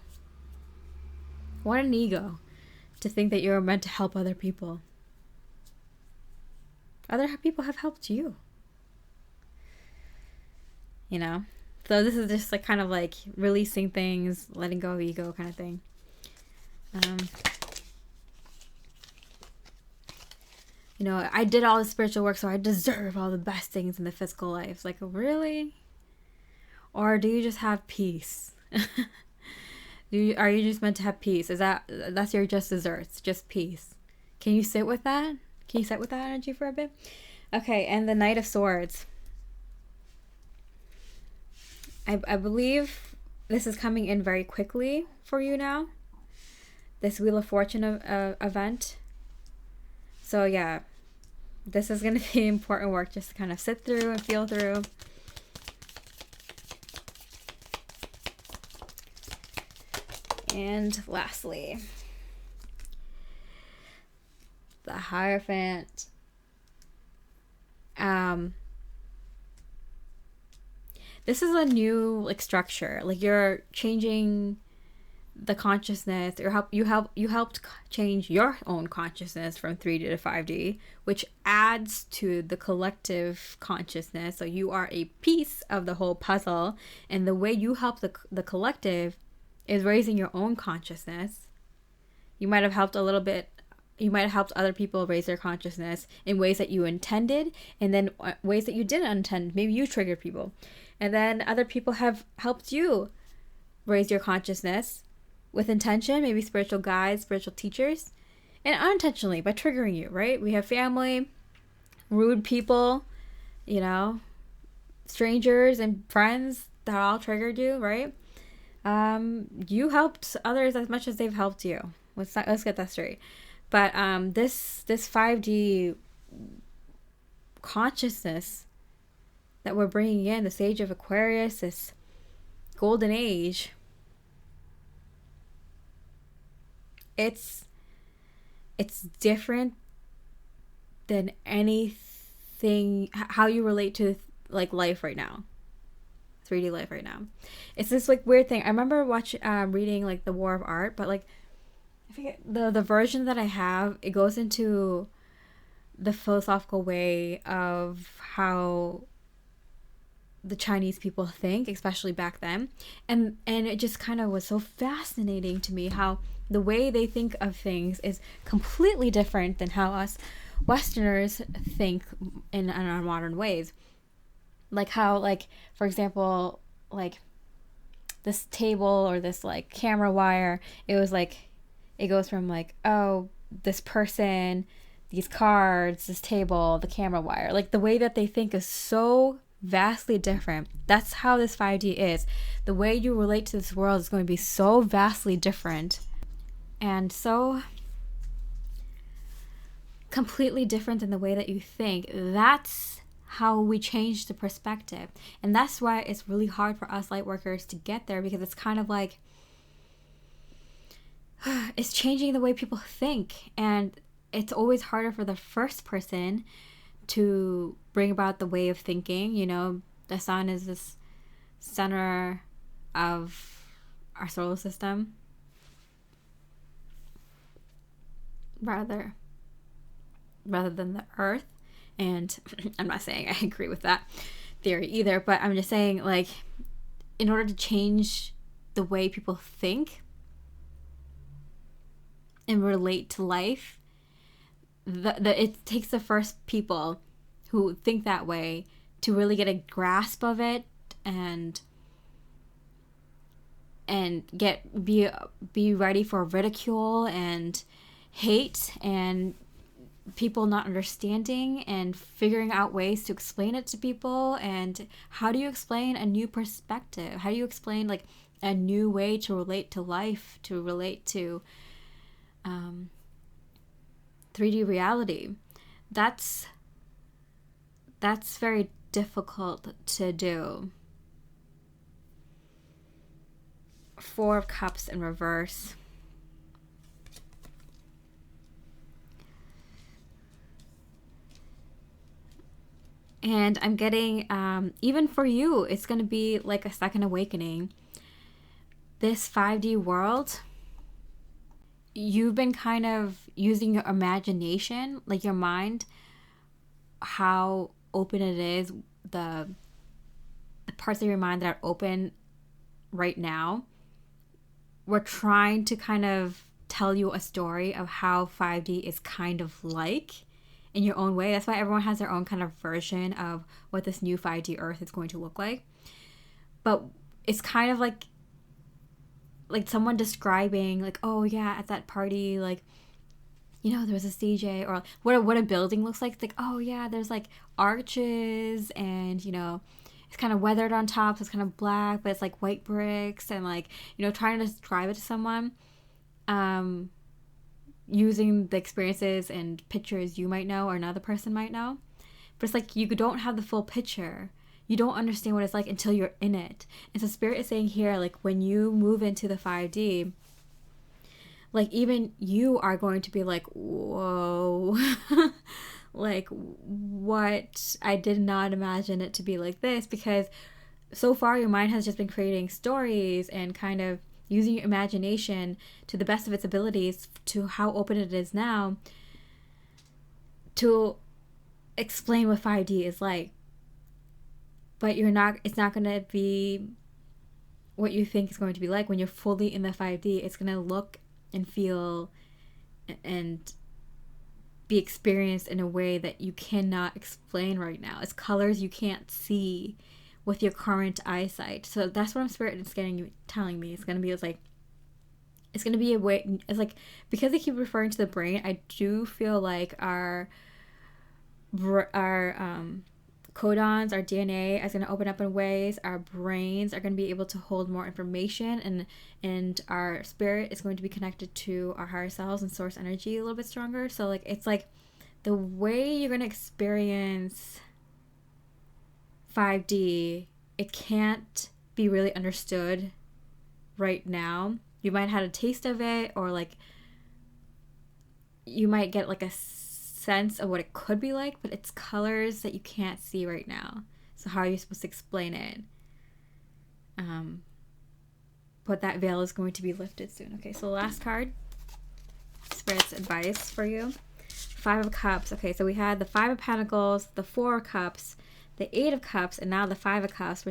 Speaker 1: What an ego to think that you're meant to help other people. Other people have helped you. You know? So this is just like kind of like releasing things, letting go of ego kind of thing. You know, I did all the spiritual work, so I deserve all the best things in the physical life. Like, really? Or do you just have peace? Are you just meant to have peace? That's your just desserts, just peace? Can you sit with that? Can you sit with that energy for a bit? Okay, and the Knight of Swords. I believe this is coming in very quickly for you now. This Wheel of Fortune event. So yeah, this is going to be important work just to kind of sit through and feel through. And lastly, the Hierophant. This is a new structure. You're changing the consciousness, or you helped change your own consciousness from 3D to 5D, which adds to the collective consciousness. So you are a piece of the whole puzzle, and the way you help the collective is raising your own consciousness. You might have helped other people raise their consciousness in ways that you intended, and then ways that you didn't intend. Maybe you triggered people, and then other people have helped you raise your consciousness with intention, maybe spiritual guides, spiritual teachers, and unintentionally by triggering you, right? We have family, rude people, strangers and friends that all triggered you, right? You helped others as much as they've helped you. Let's get that straight. But this 5D consciousness that we're bringing in, this age of Aquarius, this golden age, it's different than anything, how you relate to life right now, 3D life right now. It's this weird thing. I remember reading the War of Art, but I forget the version that I have. It goes into the philosophical way of how the Chinese people think, especially back then, and it just kind of was so fascinating to me how the way they think of things is completely different than how us Westerners think in our modern ways. For example, this table or this camera wire, it goes from this person, these cards, this table, the camera wire. The way that they think is so vastly different. That's how this 5D is. The way you relate to this world is going to be so vastly different, and so completely different than the way that you think. That's how we change the perspective. And that's why it's really hard for us light workers to get there, because it's kind of it's changing the way people think. And it's always harder for the first person to bring about the way of thinking. The sun is this center of our solar system, rather than the earth. And I'm not saying I agree with that theory either, but I'm just saying, in order to change the way people think and relate to life, it takes the first people who think that way to really get a grasp of it and be ready for ridicule and hate and people not understanding and figuring out ways to explain it to people. And how do you explain a new perspective? How do you explain a new way to relate to life, to relate to 3D reality? That's very difficult to do. 4 of Cups in reverse. And I'm getting, even for you, it's going to be like a second awakening. This 5D world, you've been kind of using your imagination, your mind, how open it is, the parts of your mind that are open right now. We're trying to kind of tell you a story of how 5D is kind of in your own way. That's why everyone has their own kind of version of what this new 5D Earth is going to look like. but it's kind of like someone describing, like, oh yeah, at that party, like, you know, there was a CJ, or what a building looks like. It's like, oh yeah, there's like arches, and you know, it's kind of weathered on top, so it's kind of black, but it's like white bricks, and like, you know, trying to describe it to someone, using the experiences and pictures you might know or another person might know. But it's like you don't have the full picture. You don't understand what it's like until you're in it. And so Spirit is saying here, like, when you move into the 5D, like, even you are going to be like, whoa, like, what? I did not imagine it to be like this, because so far your mind has just been creating stories and kind of using your imagination to the best of its abilities to how open it is now to explain what 5D is like. But it's not going to be what you think it's going to be like when you're fully in the 5D. It's going to look and feel and be experienced in a way that you cannot explain right now. It's colors you can't see with your current eyesight. So that's what Spirit is telling me. It's going to be a way. It's like, because they keep referring to the brain, I do feel like our codons, our DNA is going to open up in ways. Our brains are going to be able to hold more information, and our spirit is going to be connected to our higher selves and source energy a little bit stronger. So like, it's like the way you're going to experience 5D, it can't be really understood right now. You might have had a taste of it, or like you might get like a sense of what it could be like, but it's colors that you can't see right now. So how are you supposed to explain it? But that veil is going to be lifted soon. Okay, so the last card, Spirit's advice for you. 5 of Cups. Okay, so we had the 5 of Pentacles, the 4 of Cups, the 8 of Cups, and now the 5 of Cups,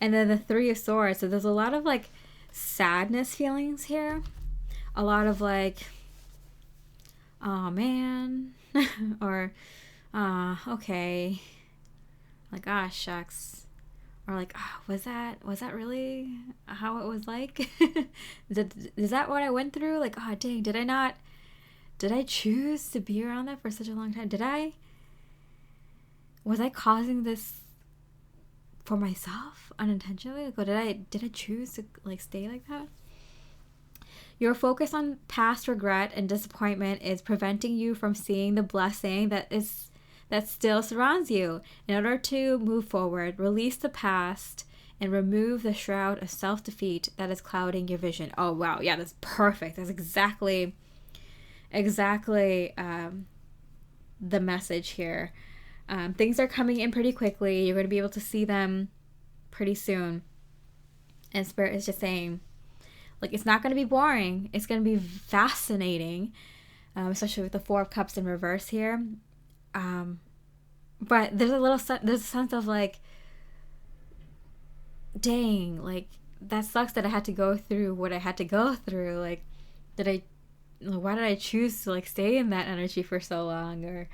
Speaker 1: and then the 3 of Swords. So there's a lot of like sadness feelings here. A lot of like, oh man, or okay, like, ah, shucks, or like, oh, was that really how it was like? is that what I went through? Like, oh dang, did I choose to be around that for such a long time? Was I causing this for myself unintentionally? Like, or did I choose to like stay like that? Your focus on past regret and disappointment is preventing you from seeing the blessing that still surrounds you. In order to move forward, release the past and remove the shroud of self-defeat that is clouding your vision. Oh wow, yeah, that's perfect. That's exactly the message here. Things are coming in pretty quickly. You're going to be able to see them pretty soon. And Spirit is just saying, like, it's not going to be boring. It's going to be fascinating, especially with the 4 of Cups in reverse here. But there's a sense of like, dang, like, that sucks that I had to go through what I had to go through. Like, why did I choose to like stay in that energy for so long? Or,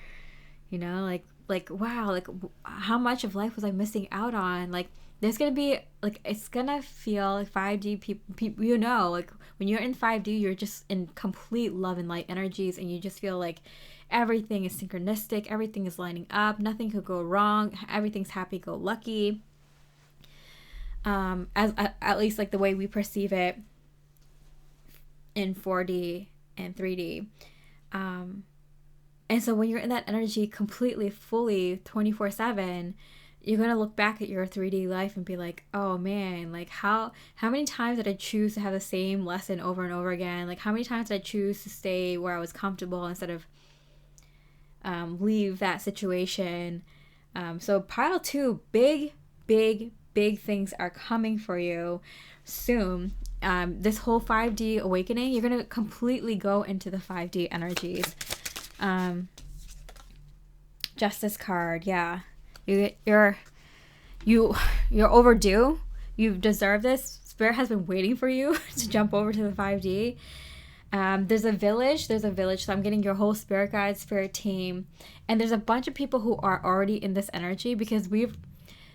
Speaker 1: you know, like wow, like how much of life was I missing out on? Like, there's gonna be like, it's gonna feel like 5D people, you know, like when you're in 5D, you're just in complete love and light energies, and you just feel like everything is synchronistic, everything is lining up, nothing could go wrong, everything's happy-go-lucky. As at least like the way we perceive it in 4D and 3D. And so when you're in that energy completely, fully, 24/7, you're going to look back at your 3D life and be like, oh man, like how many times did I choose to have the same lesson over and over again? Like, how many times did I choose to stay where I was comfortable instead of leave that situation? So pile 2, big things are coming for you soon. This whole 5D awakening, you're going to completely go into the 5D energies. Justice card, yeah. You're overdue. You deserve this. Spirit has been waiting for you to jump over to the 5D. There's a village. So I'm getting your whole spirit guide, spirit team. And there's a bunch of people who are already in this energy, because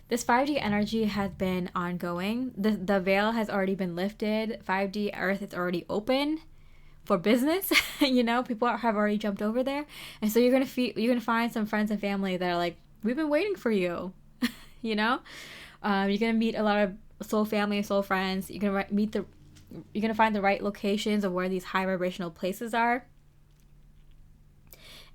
Speaker 1: This 5D energy has been ongoing. The veil has already been lifted. 5D Earth is already open for business. You know, people have already jumped over there, and so you're gonna find some friends and family that are like, we've been waiting for you. You know, you're gonna meet a lot of soul family and soul friends. You're gonna find the right locations of where these high vibrational places are,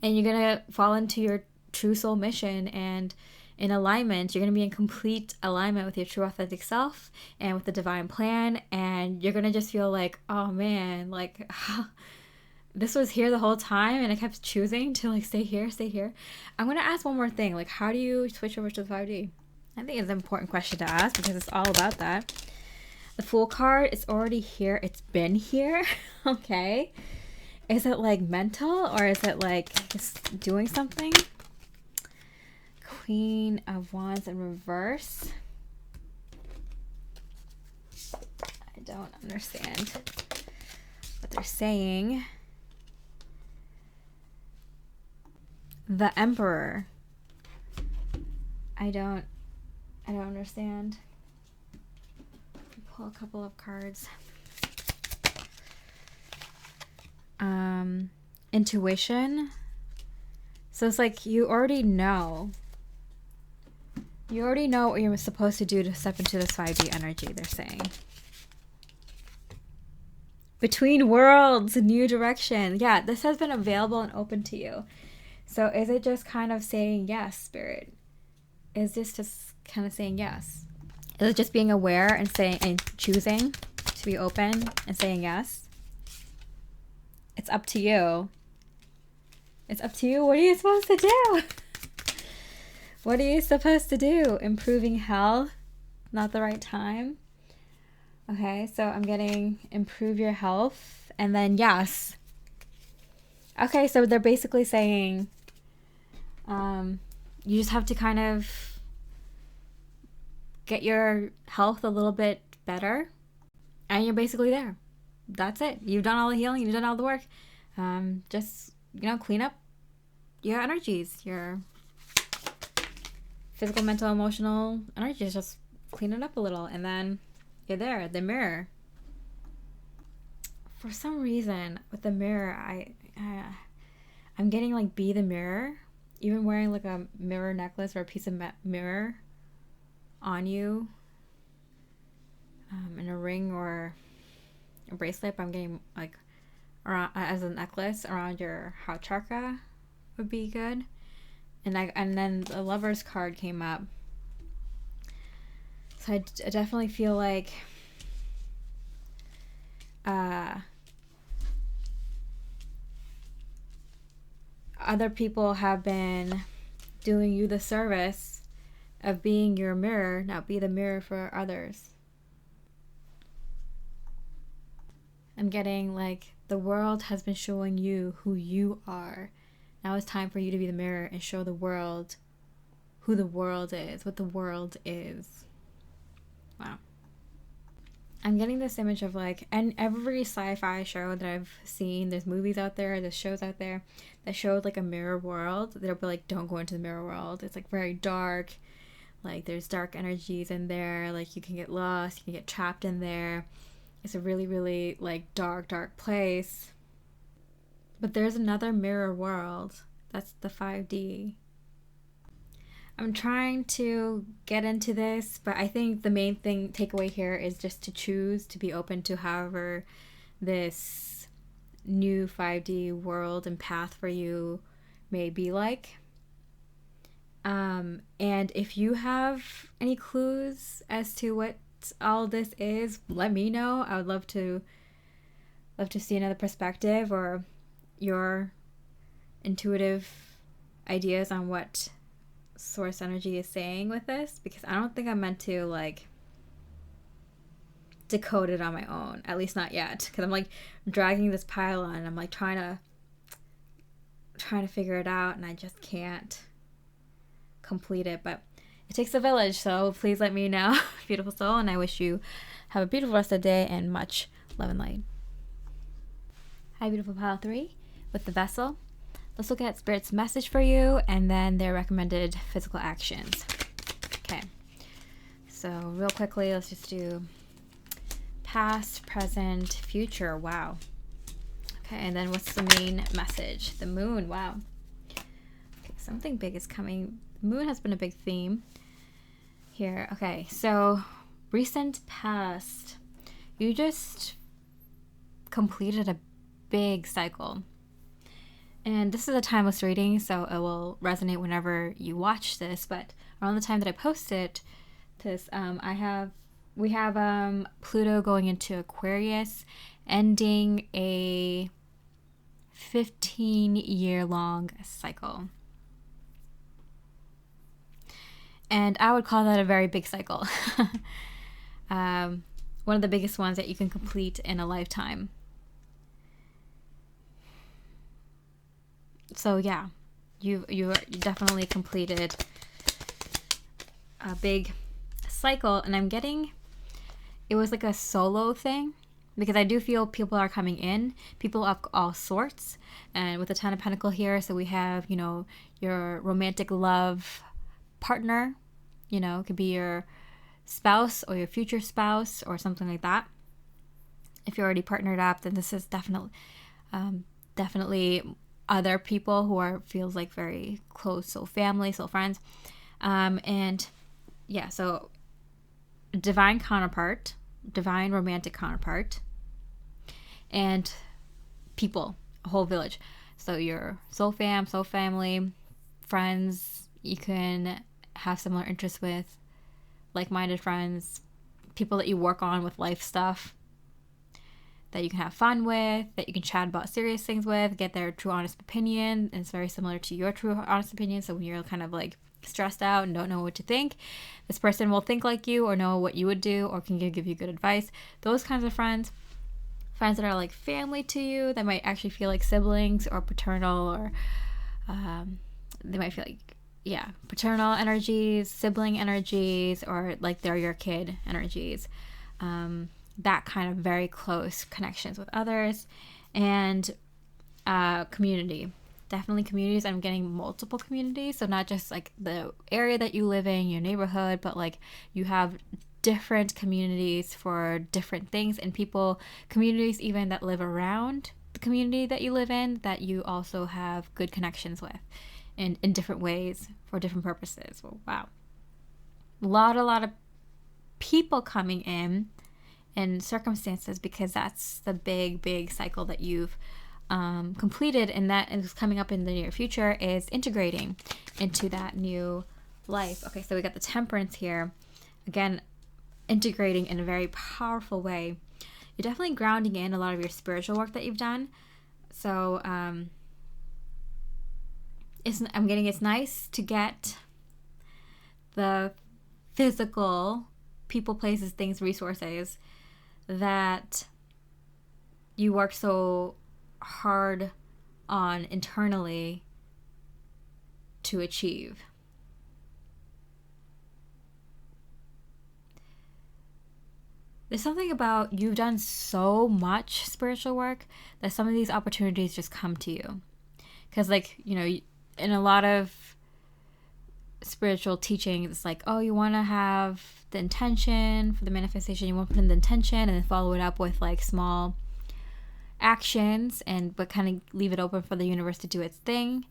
Speaker 1: and you're gonna fall into your true soul mission and in alignment. You're going to be in complete alignment with your true authentic self and with the divine plan, and you're going to just feel like, oh man, like this was here the whole time and I kept choosing to like stay here. I'm going to ask one more thing, like how do you switch over to the 5D? I think it's an important question to ask because it's all about that. The Fool card is already here. It's been here. Okay. Is it like mental, or is it like just doing something? Queen of Wands in reverse. I don't understand what they're saying. The Emperor. I don't understand. Pull a couple of cards. Intuition. So it's like you already know. You already know what you're supposed to do to step into this 5D energy, they're saying. Between worlds, new direction. Yeah, this has been available and open to you. So is it just kind of saying yes, Spirit? Is this just kind of saying yes? Is it just being aware and saying and choosing to be open and saying yes? It's up to you. It's up to you. What are you supposed to do? What are you supposed to do? Improving health? Not the right time? Okay, so I'm getting improve your health and then yes. Okay, so they're basically saying you just have to kind of get your health a little bit better and you're basically there. That's it. You've done all the healing. You've done all the work. Just, clean up your energies, your physical, mental, emotional energies. Just clean it up a little and then you're there. The mirror. For some reason, with the mirror, I'm getting like be the mirror. Even wearing like a mirror necklace or a piece of mirror on you, in a ring or a bracelet. I'm getting like around as a necklace around your heart chakra would be good. And then the Lover's card came up. So I definitely feel like other people have been doing you the service of being your mirror. Now be the mirror for others. I'm getting like the world has been showing you who you are. Now it's time for you to be the mirror and show the world who the world is, what the world is. Wow. I'm getting this image of like, and every sci-fi show that I've seen, there's movies out there, there's shows out there that showed like a mirror world. They'll be like, don't go into the mirror world. It's like very dark. Like there's dark energies in there. Like you can get lost, you can get trapped in there. It's a really, really like dark place. But there's another mirror world. That's the 5D. I'm trying to get into this, but I think the main takeaway here is just to choose to be open to however this new 5D world and path for you may be like. And if you have any clues as to what all this is, let me know. I would love to see another perspective or your intuitive ideas on what source energy is saying with this, because I don't think I'm meant to like decode it on my own, at least not yet, because I'm like dragging this pile on and I'm like trying to figure it out and I just can't complete it. But it takes a village, so please let me know, beautiful soul, and I wish you have a beautiful rest of the day and much love and light. Hi, beautiful pile 3 with the vessel. Let's look at Spirit's message for you and then their recommended physical actions. Okay, So real quickly, let's just do past, present, future. Wow. Okay, and then what's the main message? The moon. Wow. Okay, something big is coming. The moon has been a big theme here. Okay, so recent past. You just completed a big cycle. And this is a timeless reading, so it will resonate whenever you watch this. But around the time that I posted this, we have Pluto going into Aquarius, ending a 15-year-long cycle. And I would call that a very big cycle. One of the biggest ones that you can complete in a lifetime. So yeah, you definitely completed a big cycle, and I'm getting, it was like a solo thing, because I do feel people are coming in, people of all sorts, and with the Ten of Pentacles here, so we have, you know, your romantic love partner, you know, it could be your spouse or your future spouse or something like that. If you're already partnered up, then this is definitely other people who are, feels like very close, so family, so friends, and yeah, so divine counterpart, divine romantic counterpart, and people, a whole village. So your soul family, friends, you can have similar interests with, like-minded friends, people that you work on with life stuff, that you can have fun with, that you can chat about serious things with, get their true honest opinion. And it's very similar to your true honest opinion. So when you're kind of like stressed out and don't know what to think, this person will think like you or know what you would do or can give you good advice. Those kinds of friends that are like family to you, that might actually feel like siblings or paternal, or they might feel like, yeah, paternal energies, sibling energies, or like they're your kid energies. That kind of very close connections with others, and community. Definitely communities. I'm getting multiple communities, so not just like the area that you live in, your neighborhood, but like you have different communities for different things, and people, communities even that live around the community that you live in, that you also have good connections with in different ways for different purposes. Well, wow. A lot of people coming in and circumstances, because that's the big cycle that you've completed, and that is coming up in the near future, is integrating into that new life. Okay, so we got the Temperance here. Again, integrating in a very powerful way. You're definitely grounding in a lot of your spiritual work that you've done. So it's nice to get the physical people, places, things, resources that you work so hard on internally to achieve. There's something about, you've done so much spiritual work that some of these opportunities just come to you. Because, like, you know, in a lot of spiritual teaching, it's like, oh, you want to have the intention for the manifestation, you want to put in the intention and then follow it up with like small actions, but kind of leave it open for the universe to do its thing.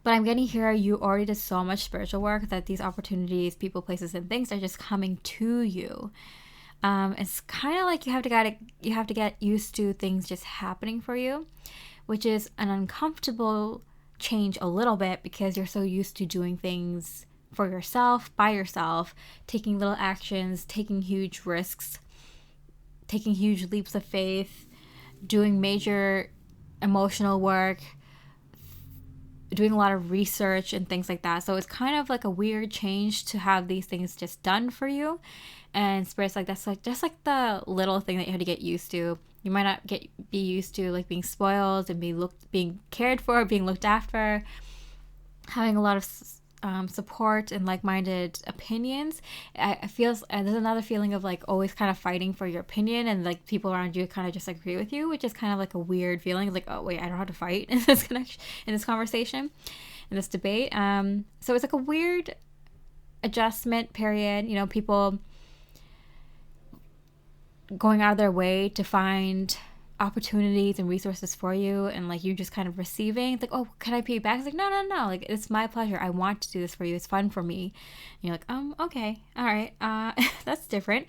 Speaker 1: But I'm getting here, you already did so much spiritual work that these opportunities, people, places, and things are just coming to you. It's kind of like you have to get used to things just happening for you, which is an uncomfortable change a little bit, because you're so used to doing things for yourself, by yourself, taking little actions, taking huge risks, taking huge leaps of faith, doing major emotional work, doing a lot of research and things like that. So it's kind of like a weird change to have these things just done for you. And Spirit's like, that's like just like the little thing that you have to get used to. You might not be used to like being spoiled and being cared for, being looked after, having a lot of support and like-minded opinions. I feel there's another feeling of like always kind of fighting for your opinion, and like people around you kind of just agree with you, which is kind of like a weird feeling. It's like, oh wait, I don't have to fight in this conversation, in this debate. So it's like a weird adjustment period. You know, people going out of their way to find opportunities and resources for you, and like you just kind of receiving. It's like, oh, can I pay you back? It's like, no, like it's my pleasure, I want to do this for you, it's fun for me. And you're like, okay, all right, that's different.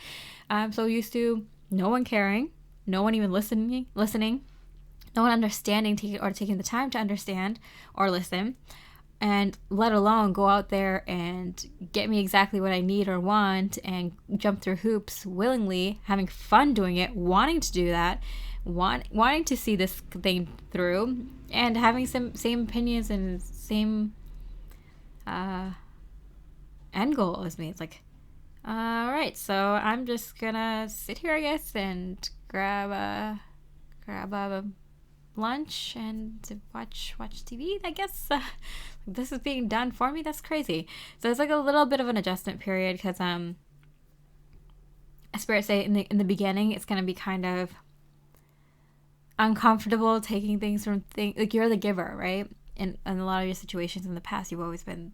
Speaker 1: So used to no one caring, no one even listening, no one understanding, taking the time to understand or listen, and let alone go out there and get me exactly what I need or want and jump through hoops willingly, having fun doing it, wanting to do that, wanting to see this thing through, and having some same opinions and same end goal as me. It's like, all right, so I'm just gonna sit here, I guess, and grab a lunch and watch TV, I guess. This is being done for me. That's crazy. So it's like a little bit of an adjustment period, because Spirit say in the beginning it's gonna be kind of uncomfortable taking things from like you're the giver, right? In a lot of your situations in the past, you've always been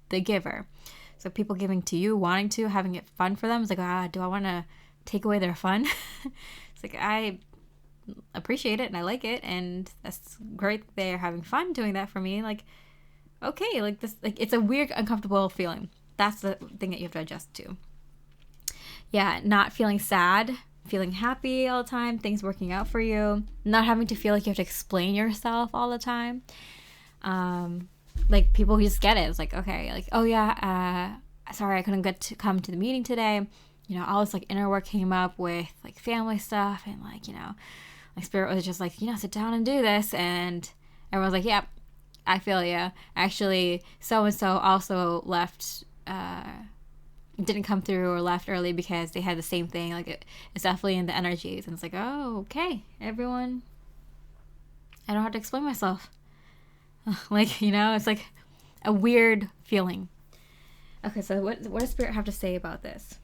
Speaker 1: the giver. So people giving to you, wanting to, having it fun for them, it's like, do I want to take away their fun? It's like, I appreciate it and I like it, and that's great that they're having fun doing that for me. Like, okay, like this, like it's a weird, uncomfortable feeling. That's the thing that you have to adjust to. Yeah, not feeling sad, feeling happy all the time, things working out for you, not having to feel like you have to explain yourself all the time. Like people who just get it. It's like, okay, like, oh yeah, sorry I couldn't get to come to the meeting today. You know, all this like inner work came up with like family stuff, and like, you know, like Spirit was just like, you know, sit down and do this, and everyone's like, yep, I feel ya. Actually, so and so also left, didn't come through or left early because they had the same thing. Like it's definitely in the energies, and it's like, oh, okay, everyone, I don't have to explain myself. Like, you know, it's like a weird feeling. Okay, so what does Spirit have to say about this?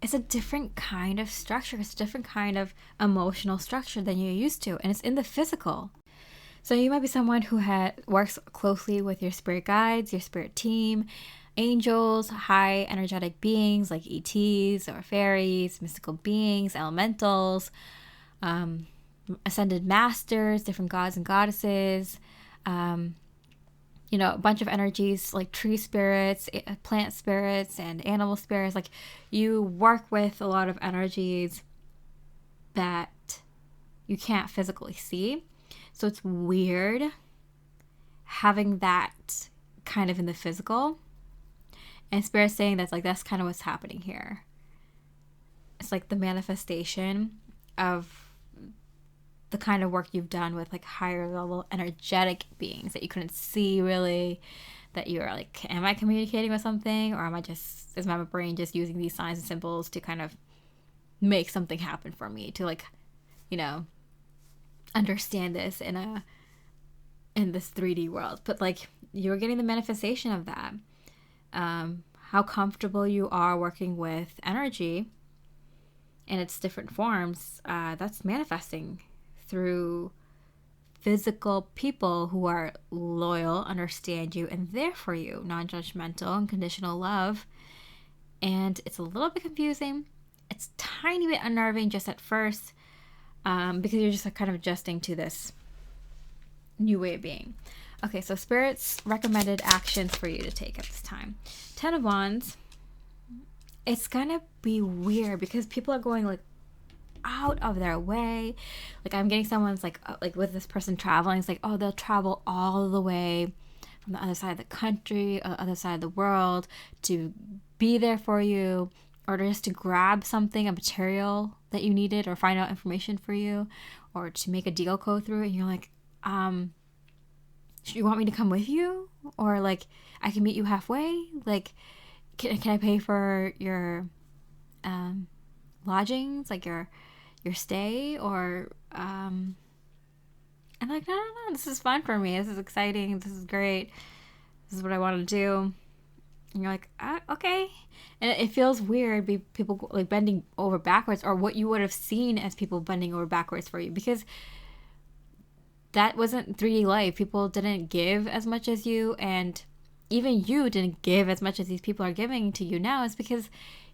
Speaker 1: It's a different kind of structure. It's a different kind of emotional structure than you're used to, and it's in the physical. So you might be someone who works closely with your spirit guides, your spirit team, angels, high energetic beings like ETs or fairies, mystical beings, elementals, ascended masters, different gods and goddesses, you know, a bunch of energies like tree spirits, plant spirits, and animal spirits. Like you work with a lot of energies that you can't physically see. So it's weird having that kind of in the physical. And Spirit's saying that's kind of what's happening here. It's like the manifestation of the kind of work you've done with like higher level energetic beings that you couldn't see really, that you're like, am I communicating with something, or is my brain just using these signs and symbols to kind of make something happen for me to, like, you know, understand this in this 3D world. But like you're getting the manifestation of that. How comfortable you are working with energy in its different forms, that's manifesting through physical people who are loyal, understand you, and there for you, non-judgmental, unconditional love. And it's a little bit confusing. It's a tiny bit unnerving just at first, because you're just like kind of adjusting to this new way of being. Okay, so Spirit's recommended actions for you to take at this time. 10 of Wands. It's gonna be weird because people are going like out of their way. Like I'm getting someone's like with this person traveling, it's like, oh, they'll travel all the way from the other side of the country, other side of the world to be there for you, or just to grab something, a material that you needed, or find out information for you, or to make a deal go through. And you're like, you want me to come with you? Or like, I can meet you halfway? Like, can I pay for your lodgings, like your stay? Or I'm like, no, this is fun for me. This is exciting. This is great. This is what I want to do. And you're like, okay. And it feels weird, people like bending over backwards, or what you would have seen as people bending over backwards for you, because that wasn't 3D life. People didn't give as much as you, and even you didn't give as much as these people are giving to you now. It's because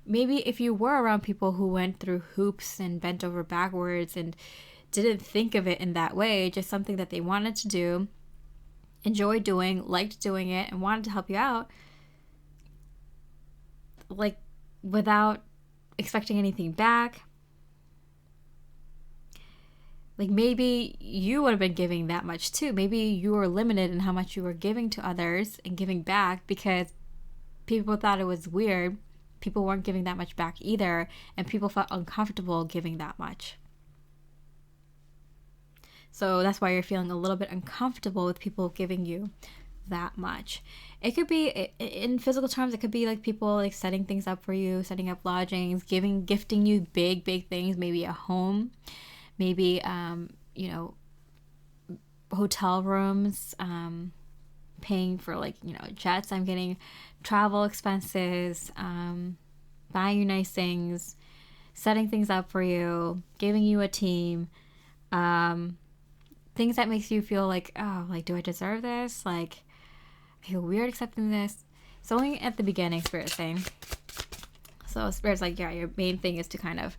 Speaker 1: maybe if you were around people who went through hoops and bent over backwards and didn't think of it in that way, just something that they wanted to do, enjoyed doing, liked doing it, and wanted to help you out, like, without expecting anything back, like, maybe you would have been giving that much too. Maybe you were limited in how much you were giving to others and giving back because people thought it was weird. People weren't giving that much back either, and people felt uncomfortable giving that much. So that's why you're feeling a little bit uncomfortable with people giving you that much. It could be, in physical terms, it could be like people like setting things up for you, setting up lodgings, gifting you big things, maybe a home, maybe hotel rooms, paying for like, jets. I'm getting travel expenses, buying you nice things, setting things up for you, giving you a team, things that makes you feel like, oh, like, do I deserve this? Like, I feel weird accepting this. It's only at the beginning, Spirit's saying. So Spirit's like, yeah, your main thing is to kind of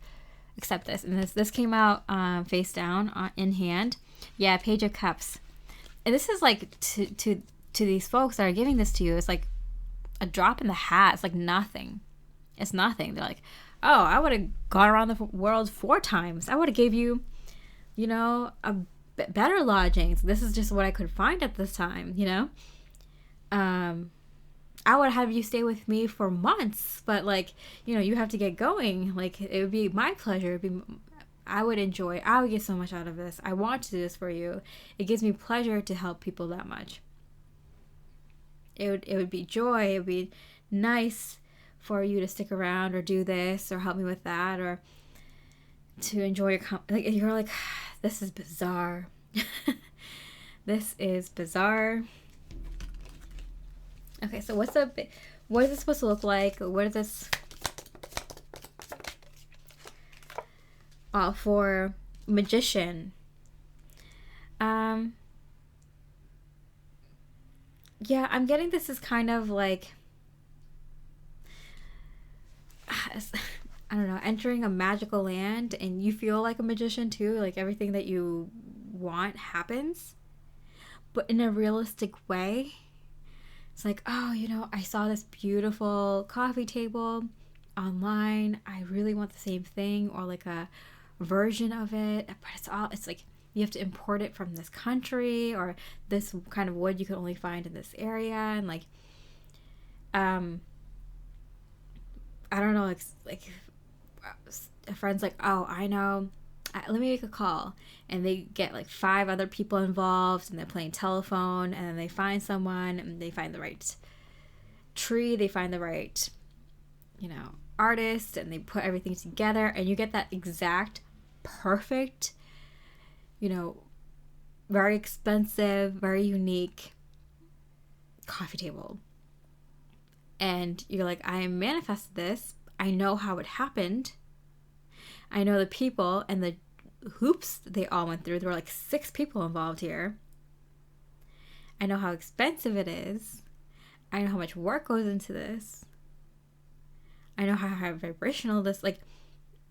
Speaker 1: accept this. And this came out face down in hand. Yeah, Page of Cups. And this is like to these folks that are giving this to you, it's like a drop in the hat. It's like nothing. It's nothing. They're like, oh, I would have gone around the world 4 times. I would have gave you, a better lodgings. This is just what I could find at this time, I would have you stay with me for months, but like, you have to get going. Like, it would be my pleasure. I would get so much out of this. I want to do this for you. It gives me pleasure to help people that much. It would be joy. It would be nice for you to stick around or do this or help me with that or to enjoy your like, you're like, this is bizarre. This is bizarre. Okay, so what is this supposed to look like? What is this for magician? Yeah, I'm getting this as kind of like, I don't know, entering a magical land, and you feel like a magician too, like everything that you want happens, but in a realistic way. It's like, oh, I saw this beautiful coffee table online. I really want the same thing or like a version of it, but it's like you have to import it from this country, or this kind of wood you can only find in this area, and like I don't know, like a friend's like, oh, I know, let me make a call, and they get like 5 other people involved, and they're playing telephone, and then they find someone, and they find the right tree, they find the right artist, and they put everything together, and you get that exact perfect, very expensive, very unique coffee table. And you're like, I manifested this. I know how it happened. I know the people and the hoops they all went through. There were like 6 people involved here. I know how expensive it is. I know how much work goes into this. I know how high vibrational this, like,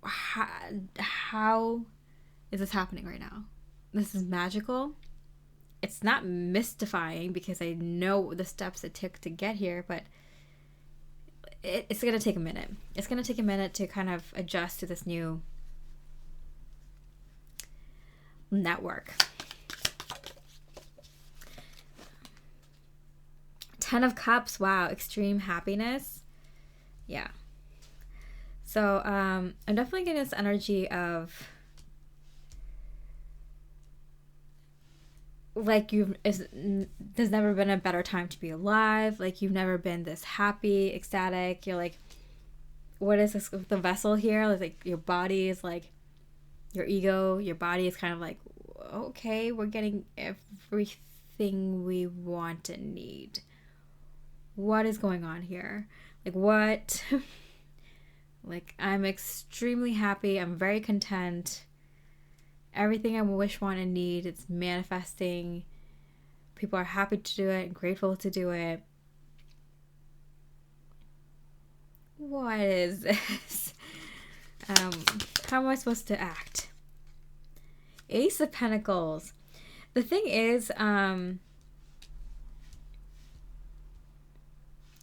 Speaker 1: how is this happening right now? This is magical. It's not mystifying because I know the steps it took to get here, but it's going to take a minute. It's going to take a minute to kind of adjust to this new network. 10 of Cups. Wow. Extreme happiness. Yeah. So I'm definitely getting this energy of like there's never been a better time to be alive. Like, you've never been this happy, ecstatic. You're like, what is this with the vessel here? Like your body is like, your ego, your body is kind of like, okay, we're getting everything we want and need. What is going on here? Like, what? Like, I'm extremely happy. I'm very content. everything I wish, want, and need, it's manifesting. People are happy to do it and grateful to do it. What is this? How am I supposed to act? Ace of Pentacles. The thing is,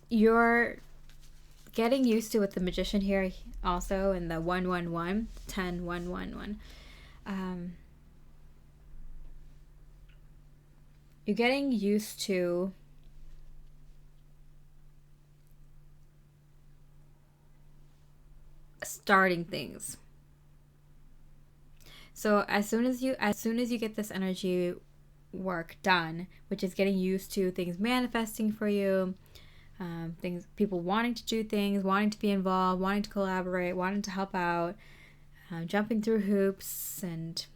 Speaker 1: you're getting used to with the Magician here also, and the 111, 10, 111. You're getting used to starting things. So as soon as you get this energy work done, which is getting used to things manifesting for you, people wanting to do things, wanting to be involved, wanting to collaborate, wanting to help out, jumping through hoops and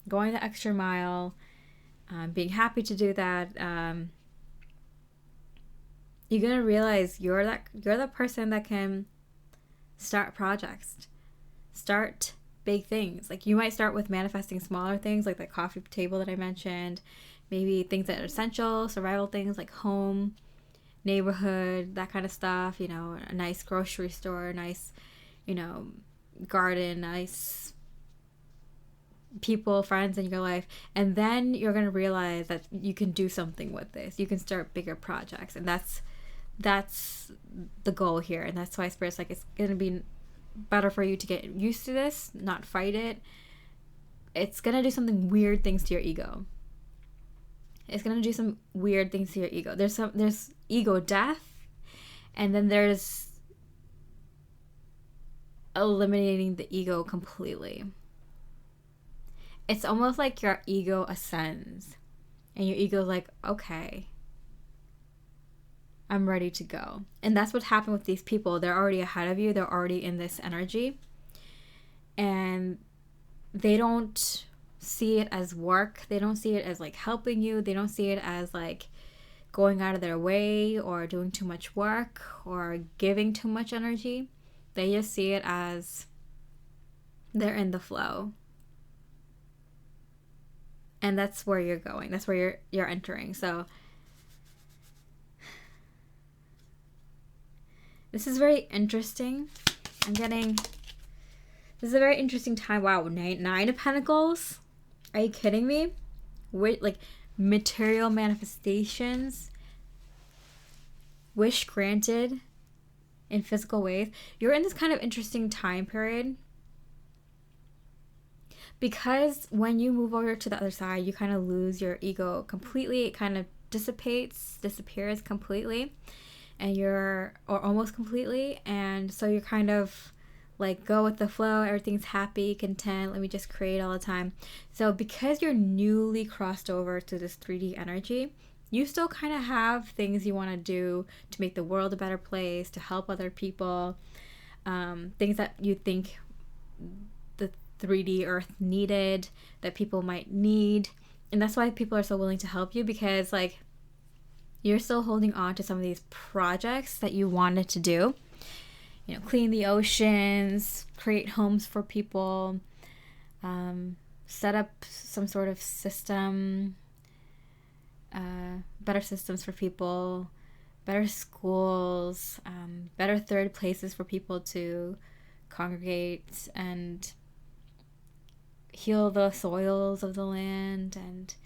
Speaker 1: going the extra mile, being happy to do that, you're gonna realize you're the person that can start projects, start big things. Like, you might start with manifesting smaller things, like the coffee table that I mentioned, maybe things that are essential, survival things like home, neighborhood, that kind of stuff, a nice grocery store, nice, garden, nice people, friends in your life. And then you're going to realize that you can do something with this. You can start bigger projects. And that's the goal here. And that's why Spirit's like, it's going to be better for you to get used to this, not fight it. It's going to do something weird things to your ego. It's going to do some weird things to your ego. There's ego death, and then there's eliminating the ego completely. It's almost like your ego ascends, and your ego's like, okay, I'm ready to go. And that's what happened with these people. They're already ahead of you. They're already in this energy, and they don't see it as work. They don't see it as like helping you. They don't see it as like going out of their way or doing too much work or giving too much energy. They just see it as they're in the flow. And that's where you're going. That's where you're entering. So this is very interesting. This is a very interesting time. Wow, nine of Pentacles. Are you kidding me? Like material manifestations, wish granted in physical ways. You're in this kind of interesting time period because when you move over to the other side, you kind of lose your ego completely. It kind of disappears completely, or almost completely. And so you're kind of like, go with the flow, everything's happy, content, let me just create all the time. So because you're newly crossed over to this 3D energy, you still kind of have things you want to do to make the world a better place, to help other people, things that you think the 3D earth needed, that people might need. And that's why people are so willing to help you, because like you're still holding on to some of these projects that you wanted to do. Clean the oceans, create homes for people, set up some sort of system, better systems for people, better schools, better third places for people to congregate and heal the soils of the land and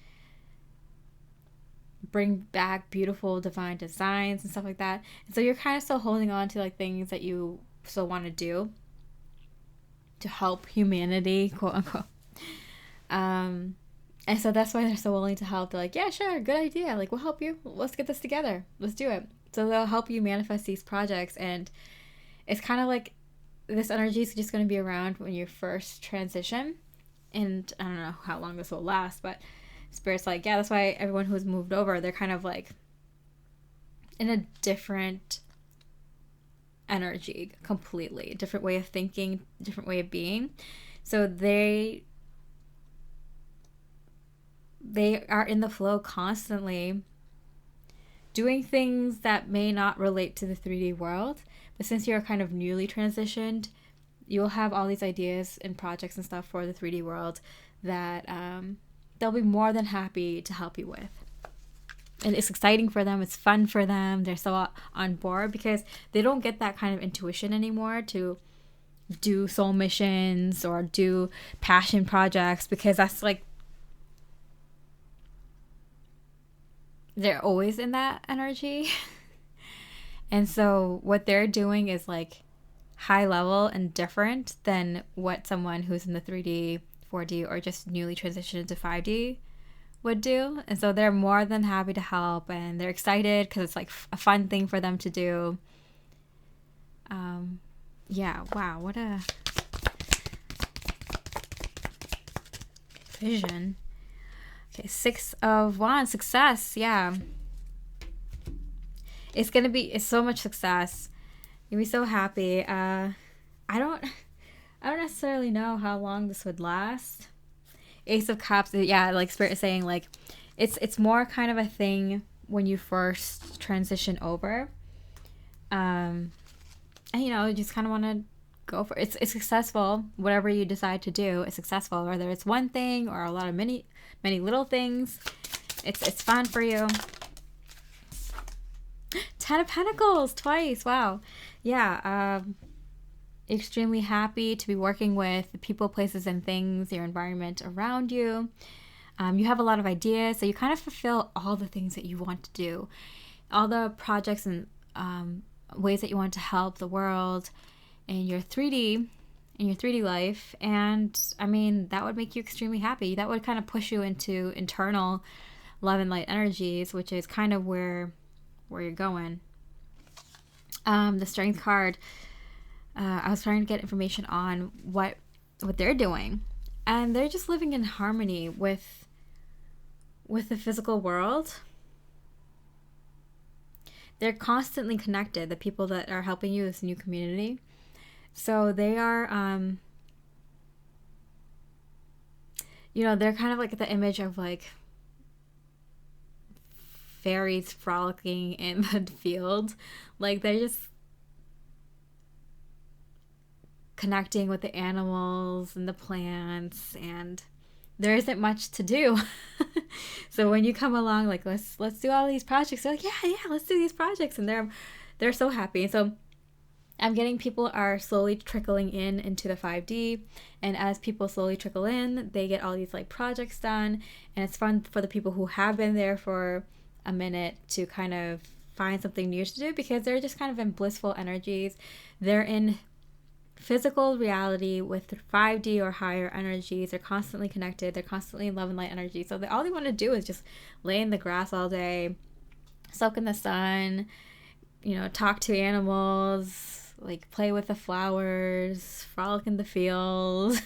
Speaker 1: bring back beautiful divine designs and stuff like that. And so you're kind of still holding on to like things that you still want to do to help humanity, quote unquote. And so that's why they're so willing to help. They're like, yeah, sure, good idea. Like, we'll help you. Let's get this together. Let's do it. So they'll help you manifest these projects. And it's kind of like this energy is just going to be around when you first transition. And I don't know how long this will last, but Spirit's like, yeah, that's why everyone who's moved over, they're kind of like in a different energy completely, different way of thinking, different way of being. So they are in the flow constantly doing things that may not relate to the 3D world. But since you're kind of newly transitioned, you'll have all these ideas and projects and stuff for the 3D world. that they'll be more than happy to help you with. And it's exciting for them. It's fun for them. They're so on board because they don't get that kind of intuition anymore to do soul missions or do passion projects, because that's like, they're always in that energy. And so what they're doing is like high level and different than what someone who's in the 3D, 4D, or just newly transitioned to 5D would do. And so they're more than happy to help, and they're excited because it's like a fun thing for them to do. Yeah, wow, what a vision. Okay, 6 of Wands, success. Yeah, it's so much success. You'll be so happy. I don't necessarily know how long this would last. Ace of Cups, yeah, like Spirit is saying, like it's more kind of a thing when you first transition over, and you just kind of want to go for it. It's successful. Whatever you decide to do is successful, whether it's one thing or a lot of many little things. It's fun for you. 10 of Pentacles twice. Wow. Yeah. Extremely happy to be working with the people, places, and things, your environment around you. You have a lot of ideas, so you kind of fulfill all the things that you want to do, all the projects and ways that you want to help the world in your 3D life. And I mean, that would make you extremely happy. That would kind of push you into internal love and light energies, which is kind of where you're going. The Strength card, I was trying to get information on what they're doing, and they're just living in harmony with the physical world. They're constantly connected, the people that are helping you, this new community. So they are, they're kind of like the image of like fairies frolicking in the field. Like they're just connecting with the animals and the plants, and there isn't much to do. So when you come along, like let's do all these projects, they're like, yeah, let's do these projects, and they're so happy. So I'm getting people are slowly trickling into the 5D, and as people slowly trickle in, they get all these like projects done, and it's fun for the people who have been there for a minute to kind of find something new to do, because they're just kind of in blissful energies. They're in physical reality with 5D or higher energies. They're constantly connected. They're constantly in love and light energy. So all they want to do is just lay in the grass all day, soak in the sun, talk to animals, like play with the flowers, frolic in the fields.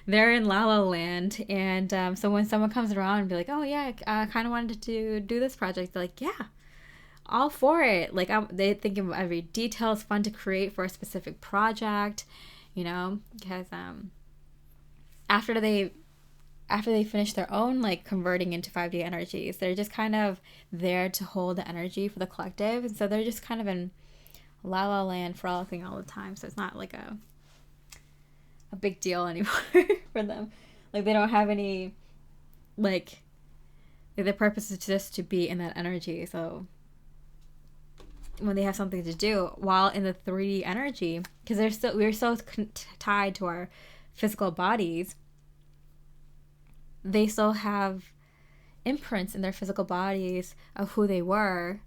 Speaker 1: They're in La La Land. And so when someone comes around and be like, oh yeah, I kind of wanted to do this project, they're like, yeah, all for it. Like they think of every detail. It's fun to create for a specific project, because after they finish their own like converting into 5D energies, they're just kind of there to hold the energy for the collective. And so they're just kind of in La La Land, frolicking all the time. So it's not like a big deal anymore for them. Like they don't have any, like their purpose is just to be in that energy. So when they have something to do while in the 3D energy, because we're so tied to our physical bodies, they still have imprints in their physical bodies of who they were,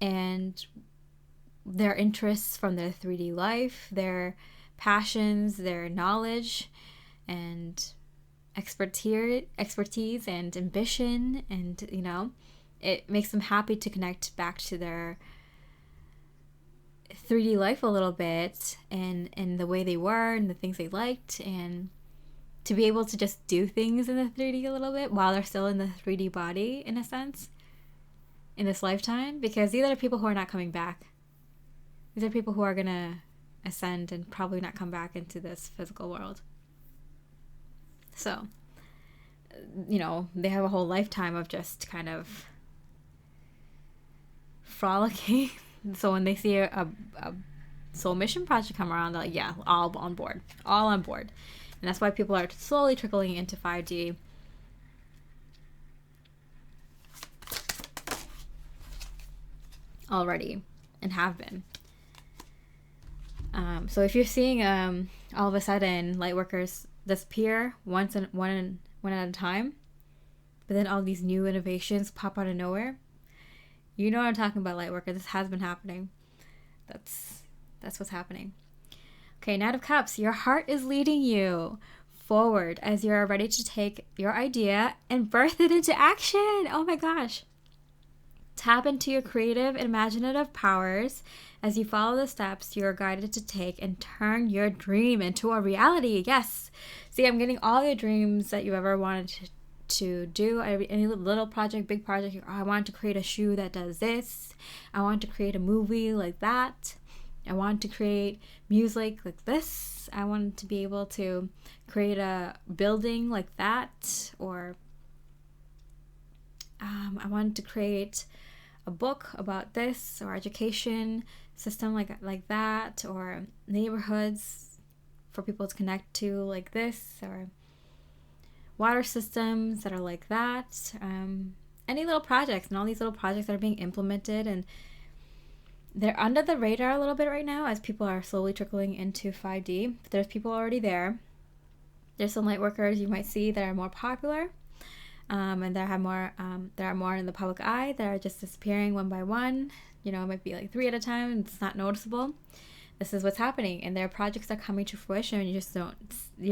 Speaker 1: and their interests from their 3D life, their passions, their knowledge and expertise and ambition, and it makes them happy to connect back to their 3D life a little bit, and the way they were and the things they liked, and to be able to just do things in the 3D a little bit while they're still in the 3D body, in a sense, in this lifetime. Because these are people who are not coming back. These are people who are going to ascend and probably not come back into this physical world. So, they have a whole lifetime of just kind of frolicking. So when they see a soul mission project come around, they're like, yeah, all on board. All on board. And that's why people are slowly trickling into 5D. Already, and have been. So if you're seeing all of a sudden Lightworkers disappear one at a time, but then all these new innovations pop out of nowhere, you know what I'm talking about, Lightworker. This has been happening. That's what's happening. Okay, Knight of Cups. Your heart is leading you forward as you're ready to take your idea and birth it into action. Oh my gosh. Tap into your creative and imaginative powers as you follow the steps you're guided to take and turn your dream into a reality. Yes. See, I'm getting all your dreams that you ever wanted to do. Any little project, big project. Oh, I want to create a shoe that does this. I want to create a movie like that. I want to create music like this. I want to be able to create a building like that. Or I want to create a book about this, or education system like that, or neighborhoods for people to connect to like this, or water systems that are like that. Any little projects, and all these little projects that are being implemented, and they're under the radar a little bit right now as people are slowly trickling into 5D. But there's people already there. There's some Lightworkers you might see that are more popular. And there are more in the public eye that are just disappearing one by one. You know, it might be like 3 at a time, and it's not noticeable. This is what's happening, and their projects are coming to fruition, and you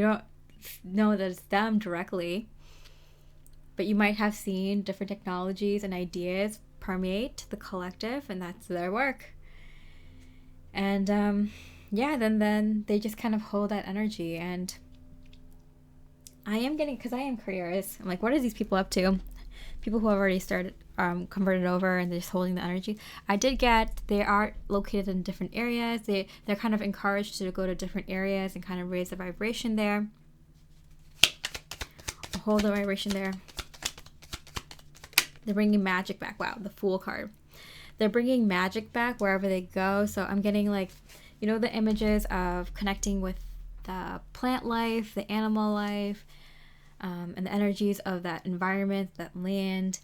Speaker 1: don't know that it's them directly. But you might have seen different technologies and ideas permeate the collective, and that's their work. And then they just kind of hold that energy. And I am curious. I'm like, what are these people up to? People who have already started, converted over, and they're just holding the energy. They are located in different areas. They're kind of encouraged to go to different areas and kind of raise the vibration there. Hold the vibration there. They're bringing magic back. Wow, the Fool card. They're bringing magic back wherever they go. So I'm getting like, the images of connecting with the plant life, the animal life, and the energies of that environment, that land.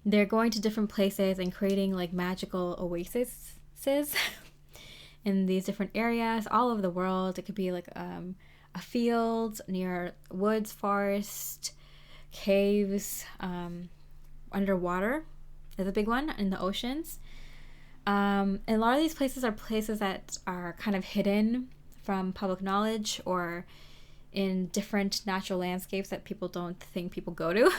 Speaker 1: They're going to different places and creating like magical oases in these different areas all over the world. It could be like a field near woods, forest, caves, underwater is a big one, in the oceans. And a lot of these places are places that are kind of hidden from public knowledge, or in different natural landscapes that people don't think people go to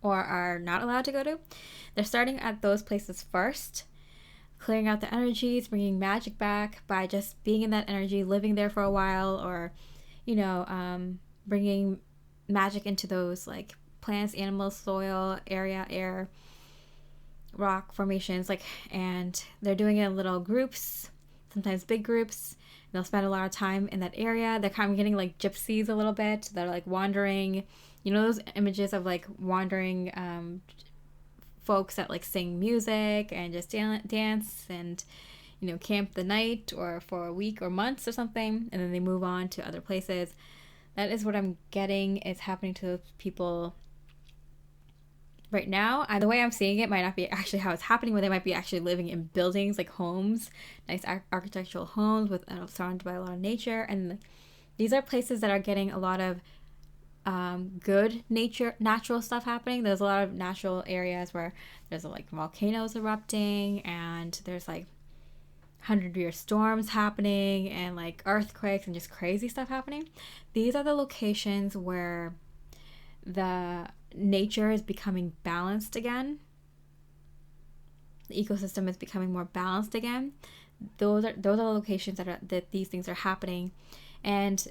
Speaker 1: or are not allowed to go to. They're starting at those places first, clearing out the energies, bringing magic back by just being in that energy, living there for a while, or bringing magic into those like plants, animals, soil, area, air, rock formations, and they're doing it in little groups, sometimes big groups. They'll spend a lot of time in that area. They're kind of getting like gypsies a little bit. They're like wandering, those images of like wandering folks that like sing music and just dance and, camp the night or for a week or months or something. And then they move on to other places. That is what I'm getting is happening to those people right now. The way I'm seeing it might not be actually how it's happening, where they might be actually living in buildings, like homes, nice architectural homes with surrounded by a lot of nature. And these are places that are getting a lot of good natural stuff happening. There's a lot of natural areas where there's like volcanoes erupting, and there's like 100-year storms happening, and like earthquakes and just crazy stuff happening. These are the locations where the nature is becoming balanced again. The ecosystem is becoming more balanced again. Those are the locations that these things are happening, and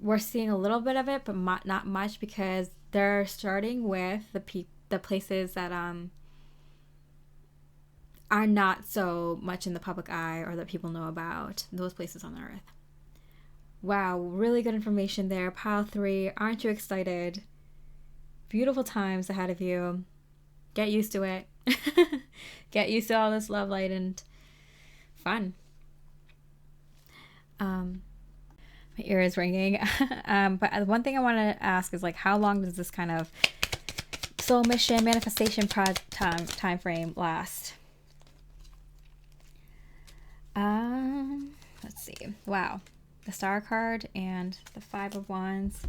Speaker 1: we're seeing a little bit of it, but not much, because they're starting with the places that are not so much in the public eye or that people know about. Those places on the earth. Wow, really good information there. Pile 3. Aren't you excited? Beautiful times ahead of you. Get used to it. Get used to all this love, light, and fun. My ear is ringing. But one thing I want to ask is like, how long does this kind of soul mission manifestation time frame last? Let's see. Wow. The Star card and the Five of Wands.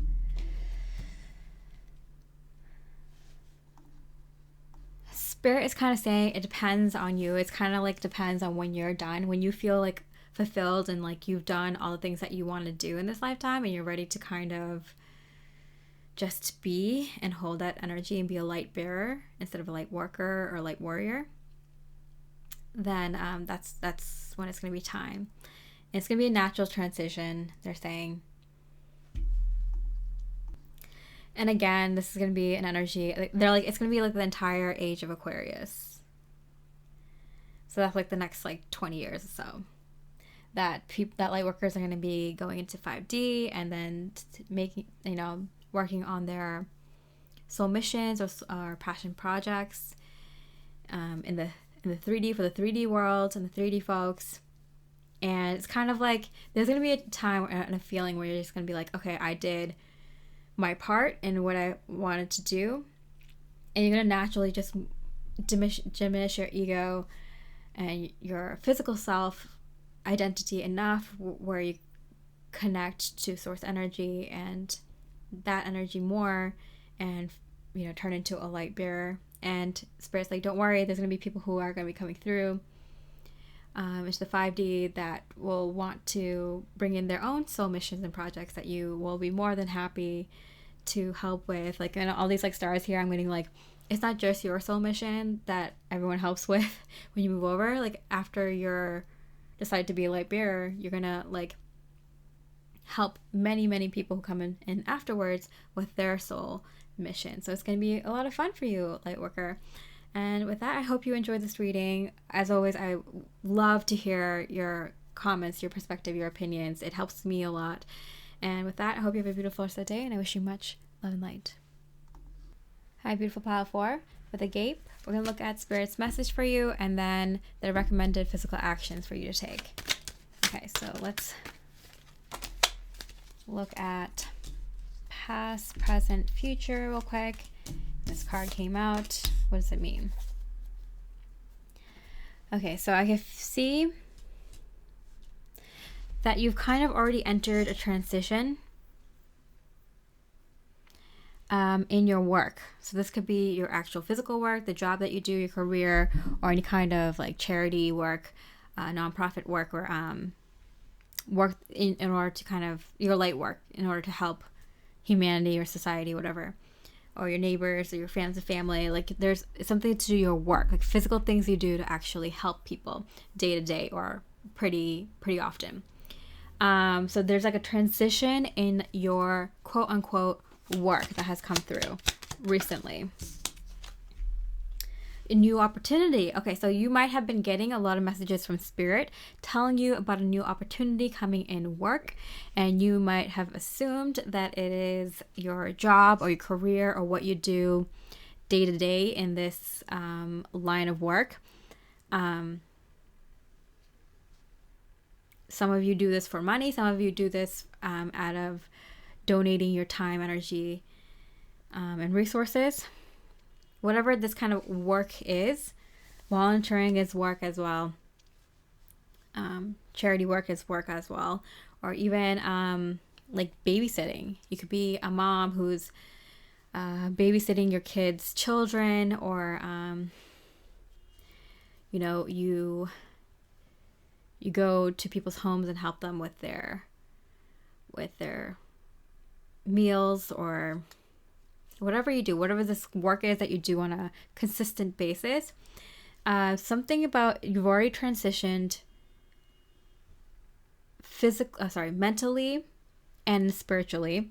Speaker 1: Spirit is kind of saying it depends on you. It's kind of like depends on when you're done. When you feel like fulfilled and like you've done all the things that you want to do in this lifetime and you're ready to kind of just be and hold that energy and be a light bearer instead of a light worker or light warrior, then that's when it's going to be time. It's going to be a natural transition, they're saying. And again, this is going to be an energy, they're like, it's going to be like the entire age of Aquarius. So that's like the next like 20 years or so. That light workers are going to be going into 5D and then making, working on their soul missions or passion projects in the 3D for the 3D world and the 3D folks. And it's kind of like there's going to be a time and a feeling where you're just going to be like, okay, I did my part in what I wanted to do. And you're going to naturally just diminish your ego and your physical self identity enough where you connect to source energy and that energy more and, turn into a light bearer. And Spirit's like, don't worry, there's going to be people who are going to be coming through into the 5D that will want to bring in their own soul missions and projects that you will be more than happy to help with. Like, and all these like stars here, I'm getting like, it's not just your soul mission that everyone helps with when you move over. Like, after you're decide to be a light bearer, you're gonna like help many people who come in afterwards with their soul mission. So it's gonna be a lot of fun for you, light worker. And with that, I hope you enjoyed this reading. As always, I love to hear your comments, your perspective, your opinions. It helps me a lot. And with that, I hope you have a beautiful rest of the day, and I wish you much love and light. Hi, beautiful pile 4 with Agape. We're going to look at Spirit's message for you and then the recommended physical actions for you to take. Okay, so let's look at past, present, future real quick. This card came out. What does it mean? Okay, so I can see that you've kind of already entered a transition in your work. So this could be your actual physical work, the job that you do, your career, or any kind of like charity work, nonprofit work, or work in order to kind of, your light work in order to help humanity or society, whatever, or your neighbors or your friends and family. Like, there's something to do your work, like physical things you do to actually help people day to day or pretty often. So there's like a transition in your quote unquote work that has come through recently. A new opportunity. Okay, so you might have been getting a lot of messages from Spirit telling you about a new opportunity coming in work, and you might have assumed that it is your job or your career or what you do day to day in this line of work. Some of you do this for money. Some of you do this out of donating your time, energy, and resources. Whatever this kind of work is, volunteering is work as well. Charity work is work as well. Or even like babysitting. You could be a mom who's babysitting your kids' children, or you go to people's homes and help them with their meals, or whatever you do, whatever this work is that you do on a consistent basis. Something about you've already transitioned mentally and spiritually.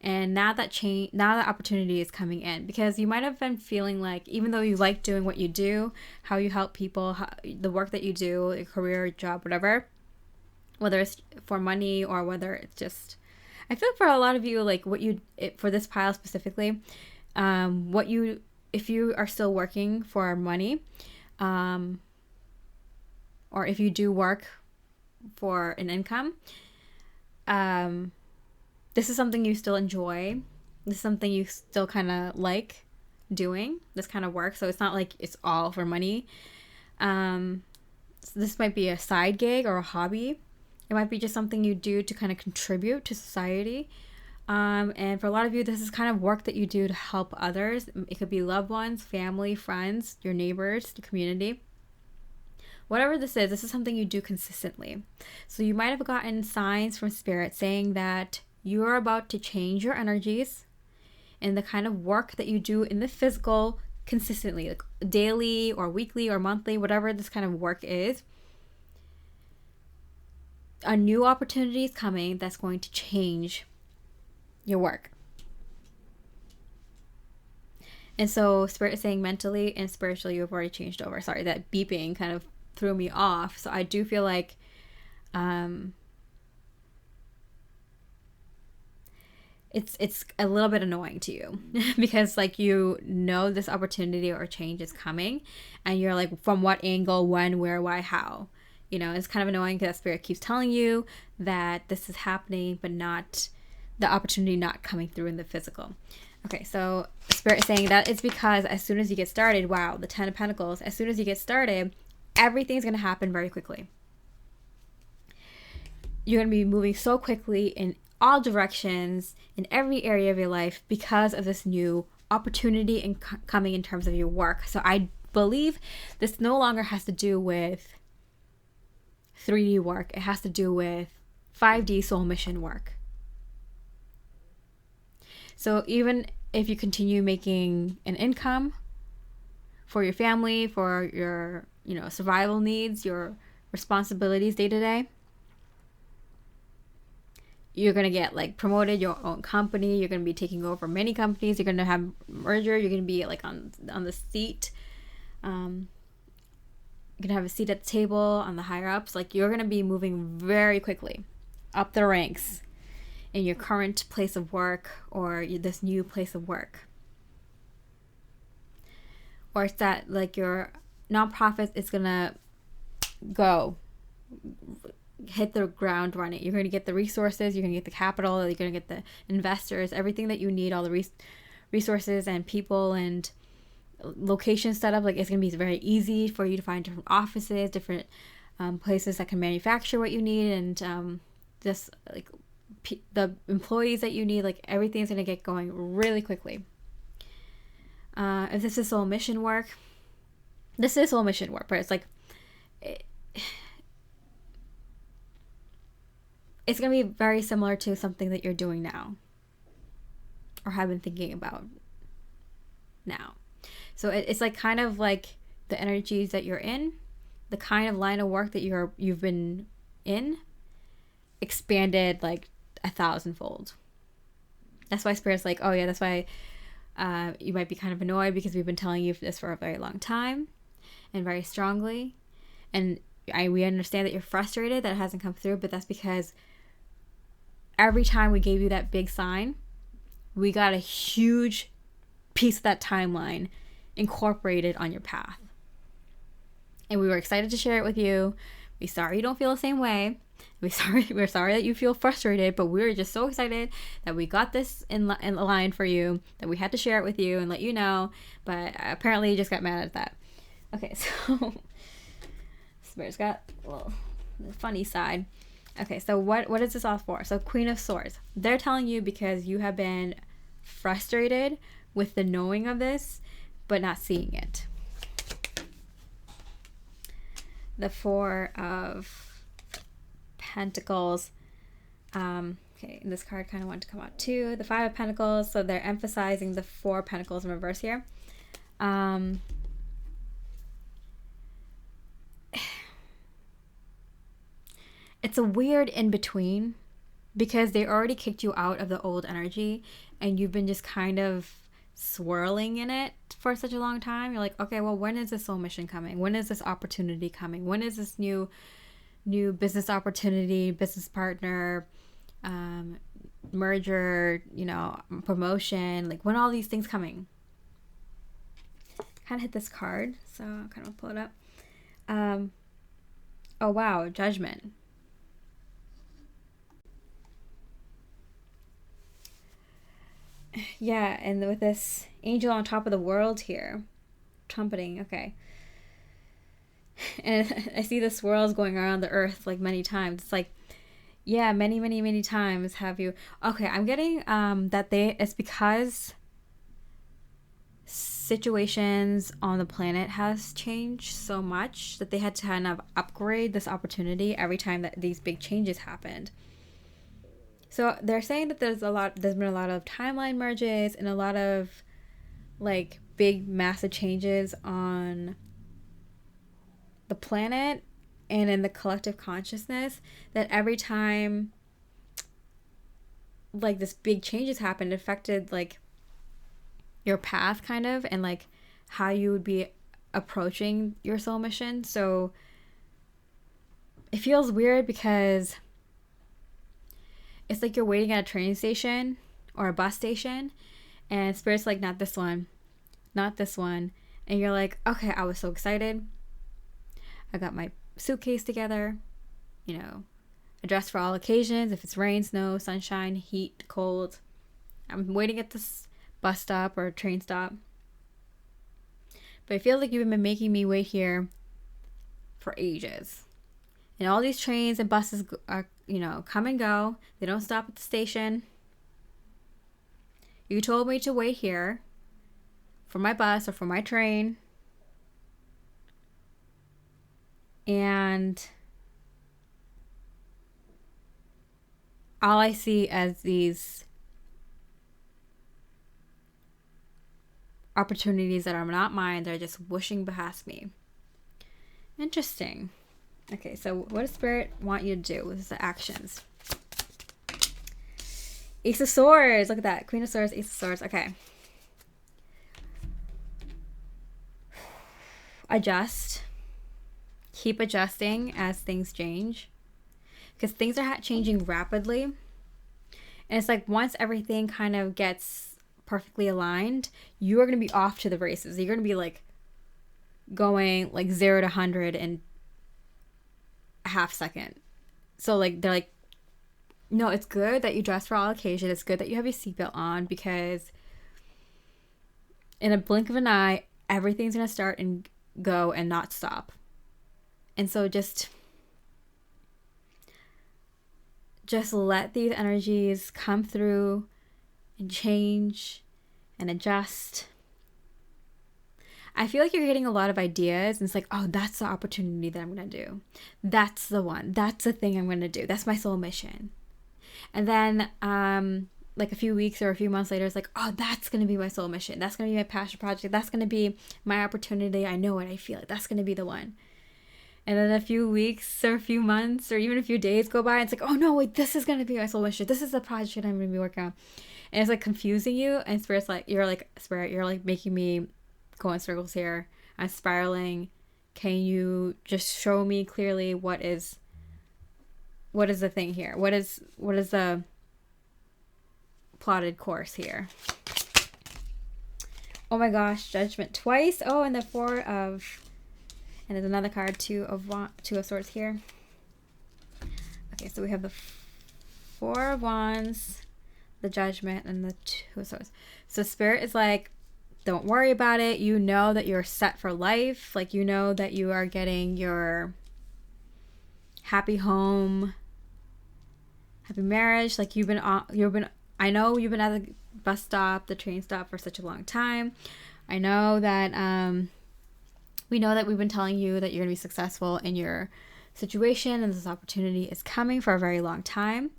Speaker 1: And now that opportunity is coming in, because you might have been feeling like, even though you like doing what you do, how you help people, the work that you do, your career, job, whatever, whether it's for money or whether it's just, I feel for a lot of you, like for this pile specifically, if you are still working for money, or if you do work for an income. This is something you still enjoy. This is something you still kind of like doing, this kind of work. So it's not like it's all for money. So this might be a side gig or a hobby. It might be just something you do to kind of contribute to society. And for a lot of you, this is kind of work that you do to help others. It could be loved ones, family, friends, your neighbors, the community. Whatever this is something you do consistently. So you might have gotten signs from Spirit saying that you're about to change your energies and the kind of work that you do in the physical consistently, like daily or weekly or monthly, whatever this kind of work is. A new opportunity is coming that's going to change your work. And so Spirit is saying mentally and spiritually you've already changed over. Sorry, that beeping kind of threw me off. So I do feel like it's a little bit annoying to you because like you know this opportunity or change is coming and you're like, from what angle, when, where, why, how? You know, it's kind of annoying because Spirit keeps telling you that this is happening, but not the opportunity not coming through in the physical. Okay, so Spirit is saying that it's because as soon as you get started, wow, the 10 of Pentacles, as soon as you get started, everything's going to happen very quickly. You're going to be moving so quickly in all directions, in every area of your life because of this new opportunity and coming in terms of your work. So I believe this no longer has to do with 3D work. It has to do with 5D soul mission work. So even if you continue making an income for your family, for your, survival needs, your responsibilities day to day, you're going to get like promoted, your own company. You're going to be taking over many companies. You're going to have merger. You're going to be like on the seat. You're going to have a seat at the table on the higher ups. Like you're going to be moving very quickly up the ranks in your current place of work or this new place of work. Or it's that like your nonprofit is going to hit the ground running. You're going to get the resources, you're going to get the capital, you're going to get the investors, everything that you need, all the resources and people and locations set up. Like it's going to be very easy for you to find different offices, different places that can manufacture what you need, and just like the employees that you need. Like everything's going to get going really quickly. If this is soul mission work, this is soul mission work, but it's like it's going to be very similar to something that you're doing now or have been thinking about now. So it's like kind of like the energies that you're in, the kind of line of work that you've been in, expanded like 1,000-fold. That's why Spirit's like, oh yeah, that's why you might be kind of annoyed because we've been telling you this for a very long time and very strongly. And we understand that you're frustrated that it hasn't come through, but that's because every time we gave you that big sign, we got a huge piece of that timeline incorporated on your path. And we were excited to share it with you. We're sorry you don't feel the same way. We're sorry that you feel frustrated, but we're just so excited that we got this in line for you, that we had to share it with you and let you know. But apparently you just got mad at that. Okay, so Spirit's got a little funny side. Okay, so what is this all for? So Queen of Swords. They're telling you because you have been frustrated with the knowing of this, but not seeing it. The Four of Pentacles. Okay, and this card kind of wanted to come out too. The Five of Pentacles. So they're emphasizing the Four of Pentacles in reverse here. It's a weird in-between because they already kicked you out of the old energy and you've been just kind of swirling in it for such a long time. You're like, okay, well, when is this soul mission coming? When is this opportunity coming? When is this new business opportunity, business partner, merger, promotion? Like, when are all these things coming? Kind of hit this card, so I'll kind of pull it up. Oh, wow, Judgment. yeah, and with this angel on top of the world here, trumpeting, okay. And I see the swirls going around the earth like many times. It's like, yeah, many, many, many times have you. Okay, I'm getting that it's because situations on the planet has changed so much that they had to kind of upgrade this opportunity every time that these big changes happened. So they're saying that there's been a lot of timeline merges and a lot of like big massive changes on the planet and in the collective consciousness, that every time like this big changes happened, it affected like your path kind of, and like how you would be approaching your soul mission. So it feels weird because it's like you're waiting at a train station or a bus station and Spirit's like, not this one, not this one. And you're like, okay, I was so excited. I got my suitcase together, you know, a dress for all occasions. If it's rain, snow, sunshine, heat, cold. I'm waiting at this bus stop or train stop. But it feels like you've been making me wait here for ages. And all these trains and buses are, you know, come and go. They don't stop at the station. You told me to wait here for my bus or for my train. And all I see as these opportunities that are not mine, they're just whooshing past me. Interesting. Okay, so what does Spirit want you to do with the actions? Ace of Swords. Look at that. Queen of Swords, Ace of Swords. Okay. Adjust. Keep adjusting as things change. Because things are changing rapidly. And it's like once everything kind of gets perfectly aligned, you are going to be off to the races. You're going to be like going like 0 to 100 in a half second. So like they're like, no, it's good that you dress for all occasions. It's good that you have your seatbelt on, because in a blink of an eye, everything's going to start and go and not stop. And so just let these energies come through and change and adjust. I feel like you're getting a lot of ideas, and it's like, oh, that's the opportunity that I'm going to do. That's the one. That's the thing I'm going to do. That's my soul mission. And then like a few weeks or a few months later, it's like, oh, that's going to be my soul mission. That's going to be my passion project. That's going to be my opportunity. I know it. I feel it. That's going to be the one. And then a few weeks or a few months or even a few days go by, and it's like, oh no, wait, this is going to be my soul mission. This is the project I'm going to be working on. And it's like confusing you. And Spirit's like, Spirit, you're like making me go in circles here. I'm spiraling. Can you just show me clearly what is the thing here? What is the plotted course here? Oh my gosh, Judgment twice. Oh, and the and there's another card, Two of Swords here. Okay, so we have the Four of Wands, the Judgment, and the Two of Swords. So Spirit is like, don't worry about it. You know that you're set for life. Like, you know that you are getting your happy home, happy marriage. Like I know you've been at the bus stop, the train stop for such a long time. I know that we know that we've been telling you that you're going to be successful in your situation, and this opportunity is coming for a very long time.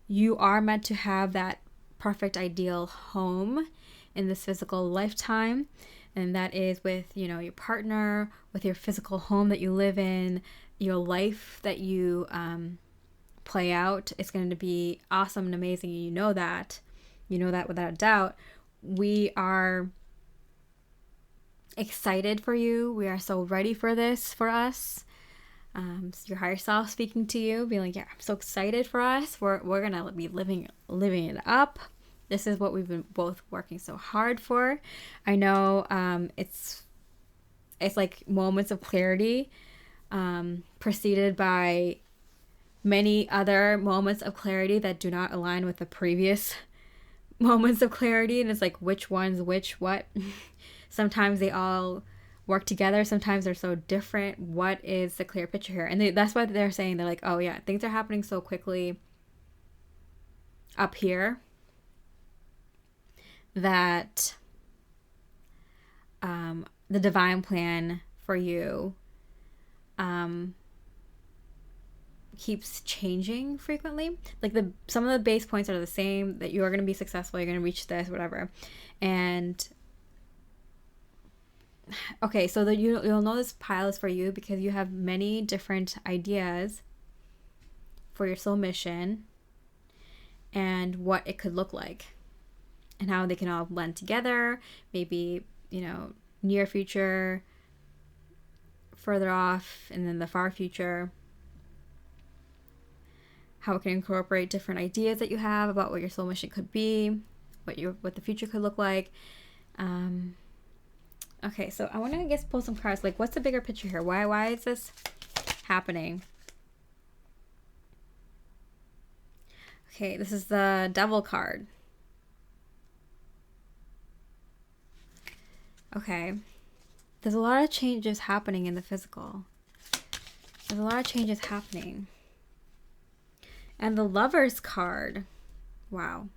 Speaker 1: You are meant to have that perfect ideal home in this physical lifetime, and that is with, you know, your partner, with your physical home that you live in, your life that you play out. It's going to be awesome and amazing, and you know that without a doubt. We are excited for you. We are so ready for this for us. Your higher self speaking to you, being like, yeah, I'm so excited for us. We're gonna be living it up. This is what we've been both working so hard for. I know it's like moments of clarity preceded by many other moments of clarity that do not align with the previous moments of clarity, and it's like which one's which what. Sometimes they all work together, sometimes they're so different. What is the clear picture here? And that's why they're saying, they're like, oh yeah, things are happening so quickly up here that the divine plan for you keeps changing frequently. Like some of the base points are the same, that you are going to be successful, you're going to reach this, whatever. And okay, so that you'll know this pile is for you because you have many different ideas for your soul mission and what it could look like and how they can all blend together. Maybe, near future, further off, and then the far future. How it can incorporate different ideas that you have about what your soul mission could be, what the future could look like. Okay, so I want to pull some cards. Like, what's the bigger picture here? Why is this happening? Okay, this is the Devil card. Okay. There's a lot of changes happening in the physical. There's a lot of changes happening. And the Lovers card. Wow.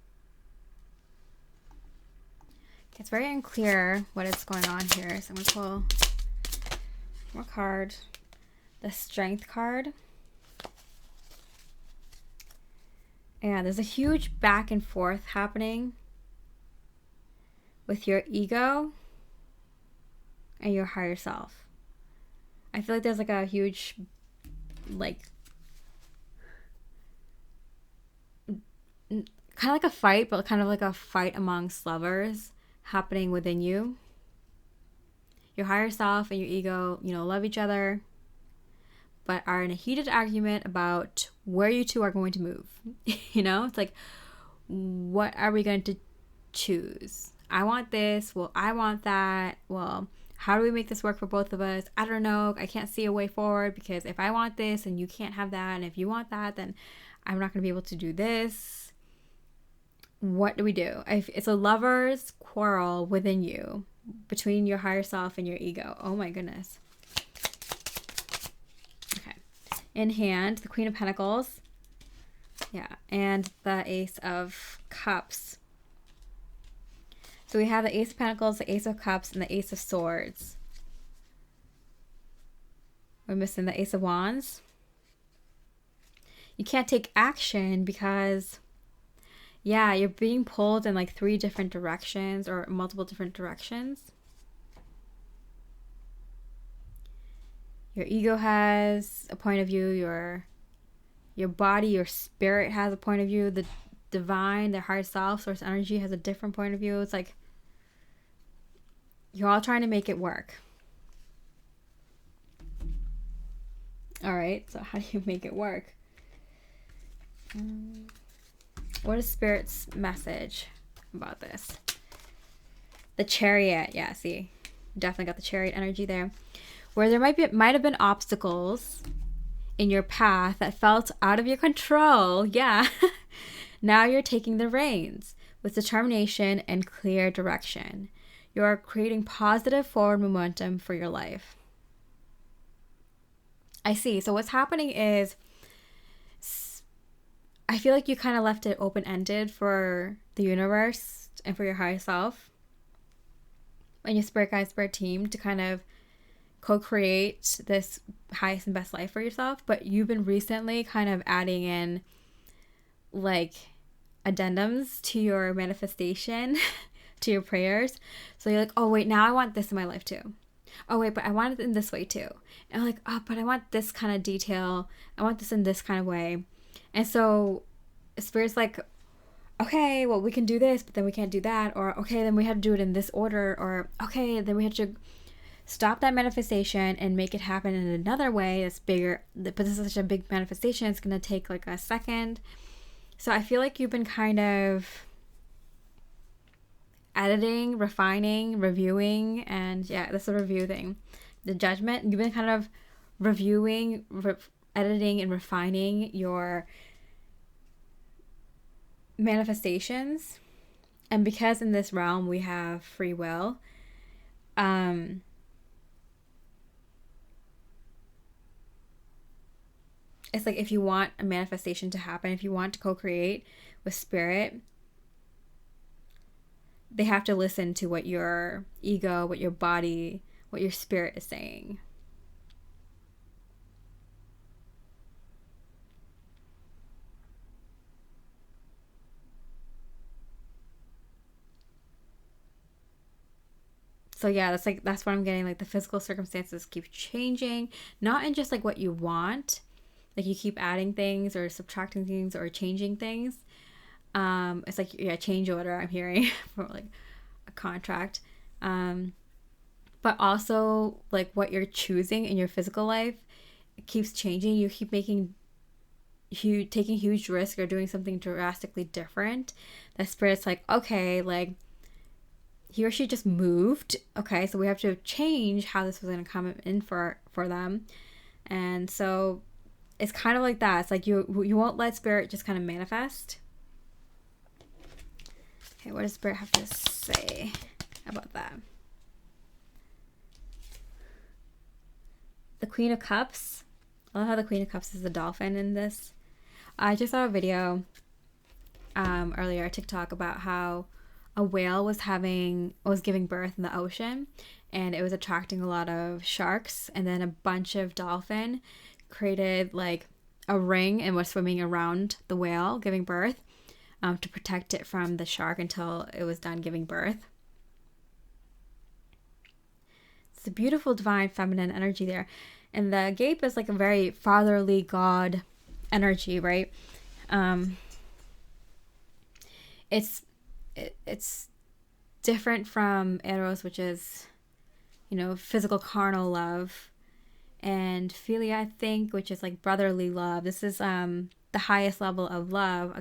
Speaker 1: It's very unclear what is going on here. So I'm going to pull more card. The Strength card. Yeah, there's a huge back and forth happening with your ego and your higher self. I feel like there's like a huge, like, kind of like a fight, but kind of like a fight amongst lovers happening within you. Your higher self and your ego, love each other, but are in a heated argument about where you two are going to move. It's like, what are we going to choose? I want this. Well, I want that. Well, how do we make this work for both of us? I don't know. I can't see a way forward because if I want this and you can't have that, and if you want that, then I'm not going to be able to do this. What do we do? It's a lover's quarrel within you, between your higher self and your ego. Oh my goodness. Okay. In hand, the Queen of Pentacles. Yeah. And the Ace of Cups. So we have the Ace of Pentacles, the Ace of Cups, and the Ace of Swords. We're missing the Ace of Wands. You can't take action because, yeah, you're being pulled in like 3 different directions or multiple different directions. Your ego has a point of view. Your body, your spirit has a point of view. The divine, the higher self, source energy has a different point of view. It's like you're all trying to make it work. All right, so how do you make it work? What is Spirit's message about this? The Chariot. Yeah, see, definitely got the Chariot energy there. Where there might have been obstacles in your path that felt out of your control. Yeah. Now you're taking the reins with determination and clear direction. You are creating positive forward momentum for your life. I see. So what's happening is, I feel like you kind of left it open-ended for the universe and for your higher self and your spirit guide, spirit team to kind of co-create this highest and best life for yourself. But you've been recently kind of adding in like addendums to your manifestation, to your prayers. So you're like, oh wait, now I want this in my life too. Oh wait, but I want it in this way too. And like, oh, but I want this kind of detail. I want this in this kind of way. And so Spirit's like, okay, well, we can do this, but then we can't do that. Or, okay, then we have to do it in this order. Or, okay, then we have to stop that manifestation and make it happen in another way that's bigger. But this is such a big manifestation, it's going to take like a second. So I feel like you've been kind of editing, refining, reviewing, and yeah, this is a review thing. The Judgment, you've been kind of reviewing, editing, and refining your manifestations And because in this realm we have free will, it's like if you want a manifestation to happen, if you want to co-create with spirit, they have to listen to what your ego, what your body, what your spirit is saying. So yeah, that's what I'm getting. Like the physical circumstances keep changing, not in just like what you want, like you keep adding things or subtracting things or changing things. It's like, yeah, change order I'm hearing for like a contract. But also like what you're choosing in your physical life, it keeps changing. You keep taking huge risk or doing something drastically different. That spirit's like, okay, like he or she just moved. Okay, so we have to change how this was going to come in for them. And so it's kind of like that. It's like you won't let spirit just kind of manifest. Okay, what does spirit have to say about that? The Queen of Cups. I love how the Queen of Cups is a dolphin in this. I just saw a video earlier on TikTok about how a whale was giving birth in the ocean, and it was attracting a lot of sharks, and then a bunch of dolphin created like a ring and was swimming around the whale giving birth to protect it from the shark until it was done giving birth. It's a beautiful divine feminine energy there. And the Agape is like a very fatherly God energy, right? It's different from Eros, which is, physical carnal love, and Philia, I think, which is like brotherly love. This is the highest level of love.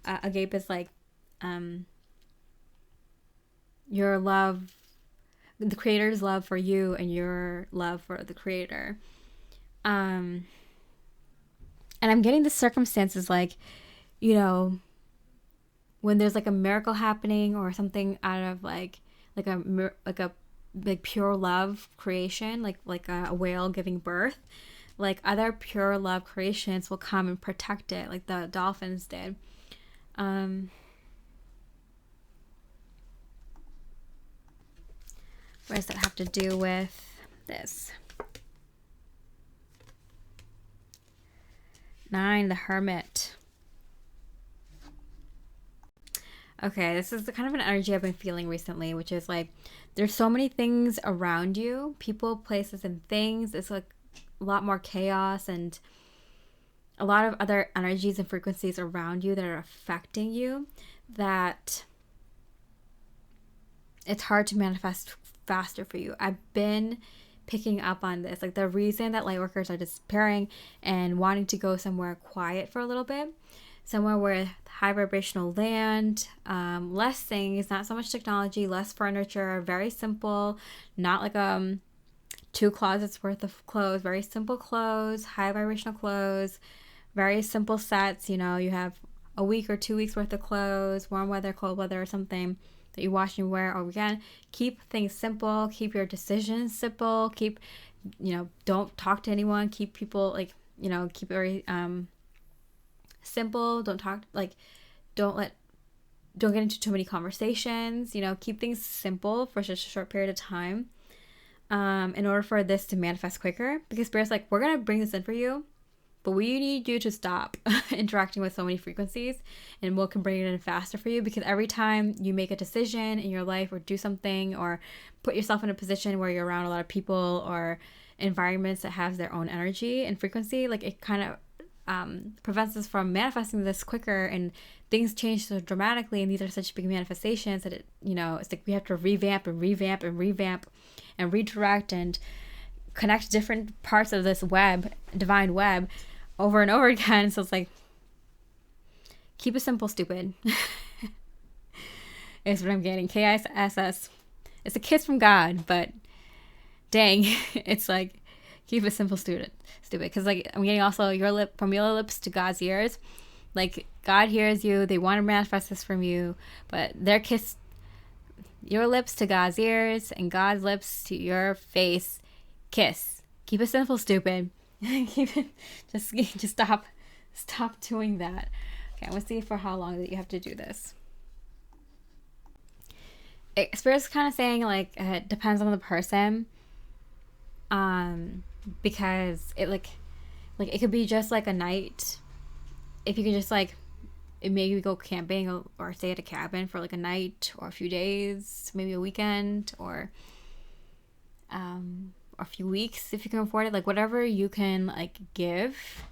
Speaker 1: Agape is like your love, the creator's love for you and your love for the creator. And I'm getting the circumstances like, when there's like a miracle happening or something out of like pure love creation, like a whale giving birth, like other pure love creations will come and protect it, like the dolphins did. What does that have to do with this? 9, the Hermit. Okay, this is the kind of an energy I've been feeling recently, which is like there's so many things around you, people, places, and things. It's like a lot more chaos and a lot of other energies and frequencies around you that are affecting you, that it's hard to manifest faster for you. I've been picking up on this. Like the reason that Lightworkers are disappearing and wanting to go somewhere quiet for a little bit, somewhere where high vibrational land, less things, not so much technology, less furniture, very simple, not like 2 closets worth of clothes, very simple clothes, high vibrational clothes, very simple sets. You have a week or 2 weeks worth of clothes, warm weather, cold weather, or something that you wash and wear over again. Keep things simple, keep your decisions simple, keep, don't talk to anyone, keep people like, keep it very simple. Don't get into too many conversations, keep things simple for such a short period of time in order for this to manifest quicker, because Spirit's like, we're gonna bring this in for you, but we need you to stop interacting with so many frequencies, and we can bring it in faster for you, because every time you make a decision in your life or do something or put yourself in a position where you're around a lot of people or environments that have their own energy and frequency, like it kind of prevents us from manifesting this quicker, and things change so dramatically, and these are such big manifestations that it's like we have to revamp and redirect and connect different parts of this divine web over and over again. So it's like, keep it simple, stupid. Is what I'm getting. KISS. It's a kiss from God, but dang, it's like, keep it simple, stupid. Because like I'm getting also from your lips to God's ears. Like, God hears you. They want to manifest this from you, but their kiss, your lips to God's ears and God's lips to your face. Kiss. Keep it simple, stupid. Keep it. Just stop doing that. Okay, I'm gonna see for how long that you have to do this. Spirit's kind of saying like it depends on the person, because it like it could be just like a night. If you could just like maybe go camping or stay at a cabin for like a night or a few days, maybe a weekend, or a few weeks if you can afford it. Like whatever you can like give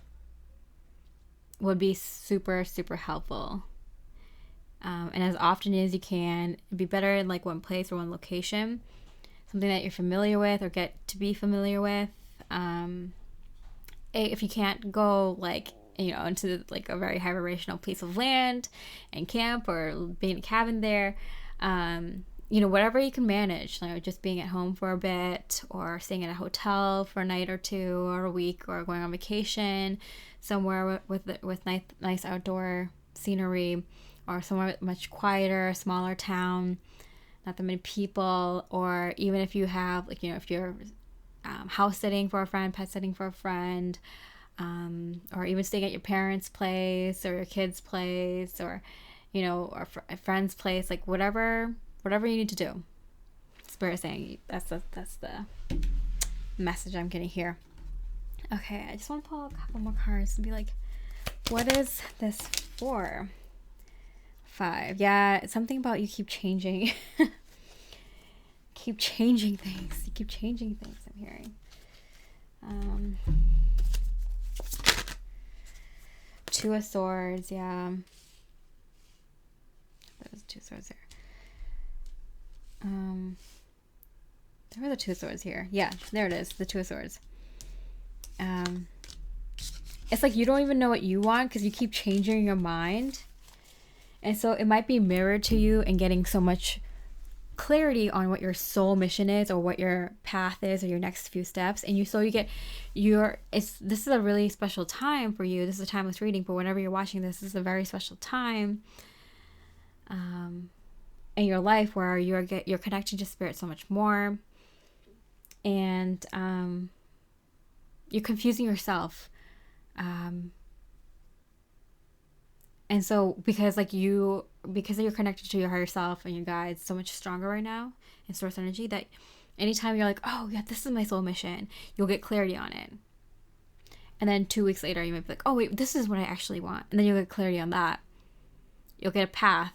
Speaker 1: would be super, super helpful. And as often as you can, it'd be better in like one place or one location, something that you're familiar with or get to be familiar with. If you can't go like, you know, into like a very high vibrational piece of land and camp or be in a cabin there, you know, whatever you can manage, like just being at home for a bit or staying in a hotel for a night or two or a week, or going on vacation somewhere with nice outdoor scenery, or somewhere much quieter, smaller town, not that many people. Or even if you have like, you know, if you're house sitting for a friend, pet sitting for a friend, or even staying at your parents' place or your kids' place, or, you know, or a friend's place, like whatever you need to do. Spirit is saying that's the message I'm getting here. Okay, I just want to pull a couple more cards and be like, what is this for? 5. Yeah, it's something about you keep changing. Keep changing things. You keep changing things, I'm hearing. Two of Swords, yeah. There's 2 swords here. There were the 2 swords here. Yeah, there it is, the 2 of Swords. It's like you don't even know what you want because you keep changing your mind. And so it might be mirrored to you and getting so much clarity on what your soul mission is, or what your path is, or your next few steps. And this is a really special time for you. This is a timeless reading, but whenever you're watching this is a very special time in your life where you're connecting to Spirit so much more, and you're confusing yourself. And so because you're connected to your higher self and your guides so much stronger right now in source energy, that anytime you're like, oh yeah, this is my soul mission, you'll get clarity on it. And then 2 weeks later you might be like, oh wait, this is what I actually want. And then you'll get clarity on that. You'll get a path.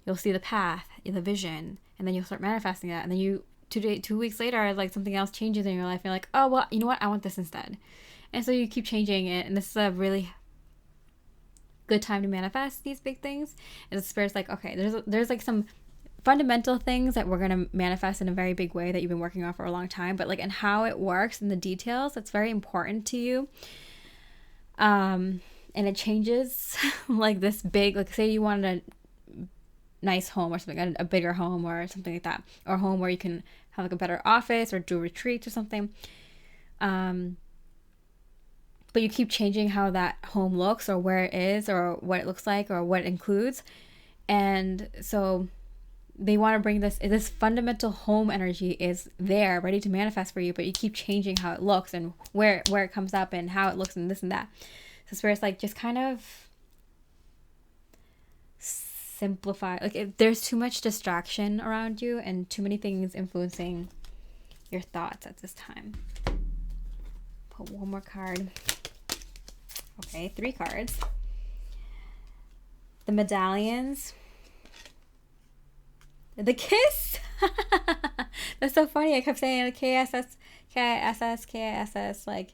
Speaker 1: You'll see the path, the vision, and then you'll start manifesting that. And then 2 weeks later, like something else changes in your life. And you're like, oh well, you know what? I want this instead. And so you keep changing it. And this is a really good time to manifest these big things. And the Spirit's like, okay, there's like some fundamental things that we're going to manifest in a very big way that you've been working on for a long time, but like, and how it works and the details, that's very important to you. And it changes like this big, like say you wanted a nice home or something, a bigger home or something like that, or a home where you can have like a better office or do retreats or something. But you keep changing how that home looks, or where it is, or what it looks like, or what it includes. And so they want to bring this fundamental home energy is there, ready to manifest for you, but you keep changing how it looks and where it comes up and how it looks and this and that. So Spirit's like, just kind of simplify. Like there's too much distraction around you and too many things influencing your thoughts at this time. Put one more card. Okay, 3 cards. The medallions. The kiss. That's so funny. I kept saying like KSS, KISS, KISS. Like,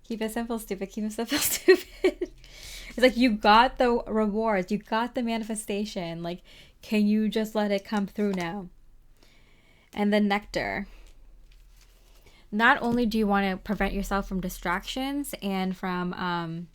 Speaker 1: keep it simple, stupid. Keep it simple, stupid. It's like you got the rewards. You got the manifestation. Like, can you just let it come through now? And the nectar. Not only do you want to prevent yourself from distractions and from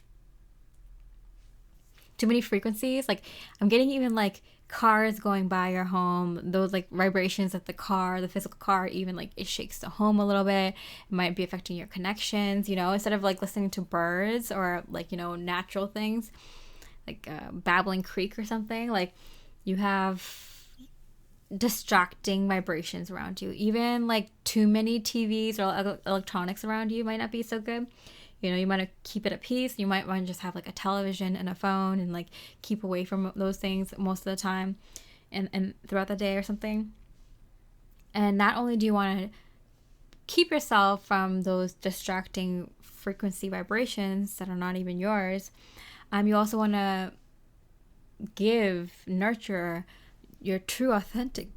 Speaker 1: too many frequencies, like I'm getting even like cars going by your home, those like vibrations of the car, the physical car, even like it shakes the home a little bit. It might be affecting your connections, instead of like listening to birds or like, natural things like babbling creek or something, like you have distracting vibrations around you. Even like too many TVs or electronics around you might not be so good. You might keep it at peace. You might want to just have like a television and a phone and like keep away from those things most of the time and throughout the day or something. And not only do you want to keep yourself from those distracting frequency vibrations that are not even yours, you also want to nurture your true authentic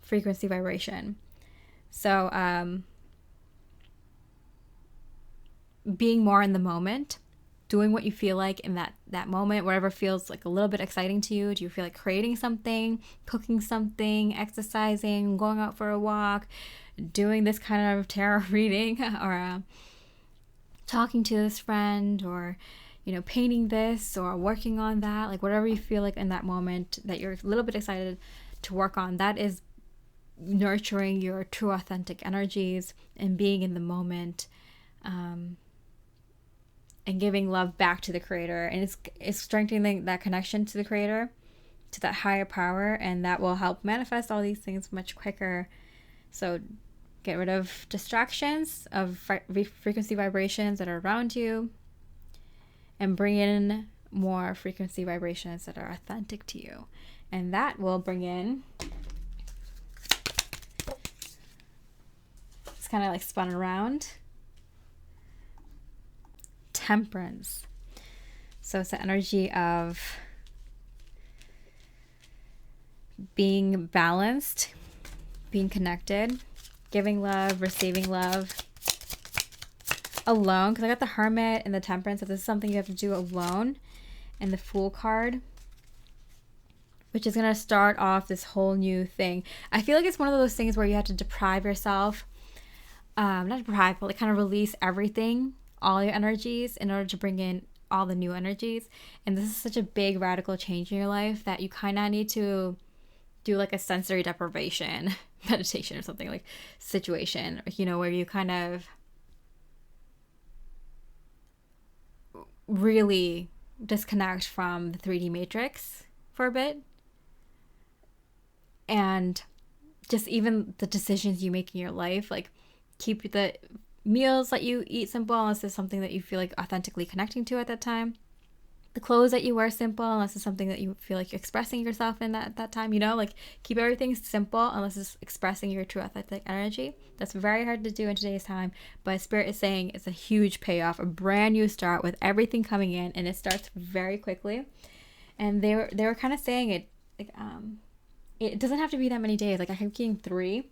Speaker 1: frequency vibration. So being more in the moment, doing what you feel like in that moment, whatever feels like a little bit exciting to you. Do you feel like creating something, cooking something, exercising, going out for a walk, doing this kind of tarot reading, or talking to this friend, or painting this, or working on that, like whatever you feel like in that moment that you're a little bit excited to work on, that is nurturing your true authentic energies and being in the moment, and giving love back to the creator. And it's strengthening that connection to the creator, to that higher power, and that will help manifest all these things much quicker. So get rid of distractions of frequency vibrations that are around you, and bring in more frequency vibrations that are authentic to you. And that will bring in, it's kind of like spun around, Temperance. So it's the energy of being balanced, being connected, giving love, receiving love, alone, because I got the Hermit and the Temperance. So this is something you have to do alone, and the Fool card, which is going to start off this whole new thing. I feel like it's one of those things where you have to deprive yourself, not deprive, but like kind of release everything, all your energies, in order to bring in all the new energies. And this is such a big radical change in your life that you kind of need to do like a sensory deprivation meditation or something, like situation, where you kind of really disconnect from the 3D matrix for a bit, and just even the decisions you make in your life, like keep the meals that you eat simple unless it's something that you feel like authentically connecting to at that time. The clothes that you wear simple unless it's something that you feel like you're expressing yourself in that time, like keep everything simple unless it's expressing your true authentic energy. That's very hard to do in today's time, but Spirit is saying it's a huge payoff, a brand new start with everything coming in, and it starts very quickly. And they were kind of saying it like it doesn't have to be that many days. Like I kept getting 3,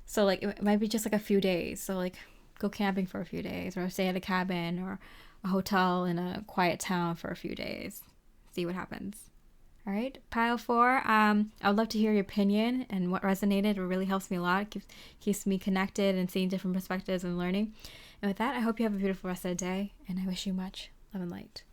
Speaker 1: so like it might be just like a few days. So like go camping for a few days, or stay at a cabin or a hotel in a quiet town for a few days. See what happens. All right, pile 4. I would love to hear your opinion and what resonated. It really helps me a lot. It keeps me connected and seeing different perspectives and learning. And with that, I hope you have a beautiful rest of the day, and I wish you much love and light.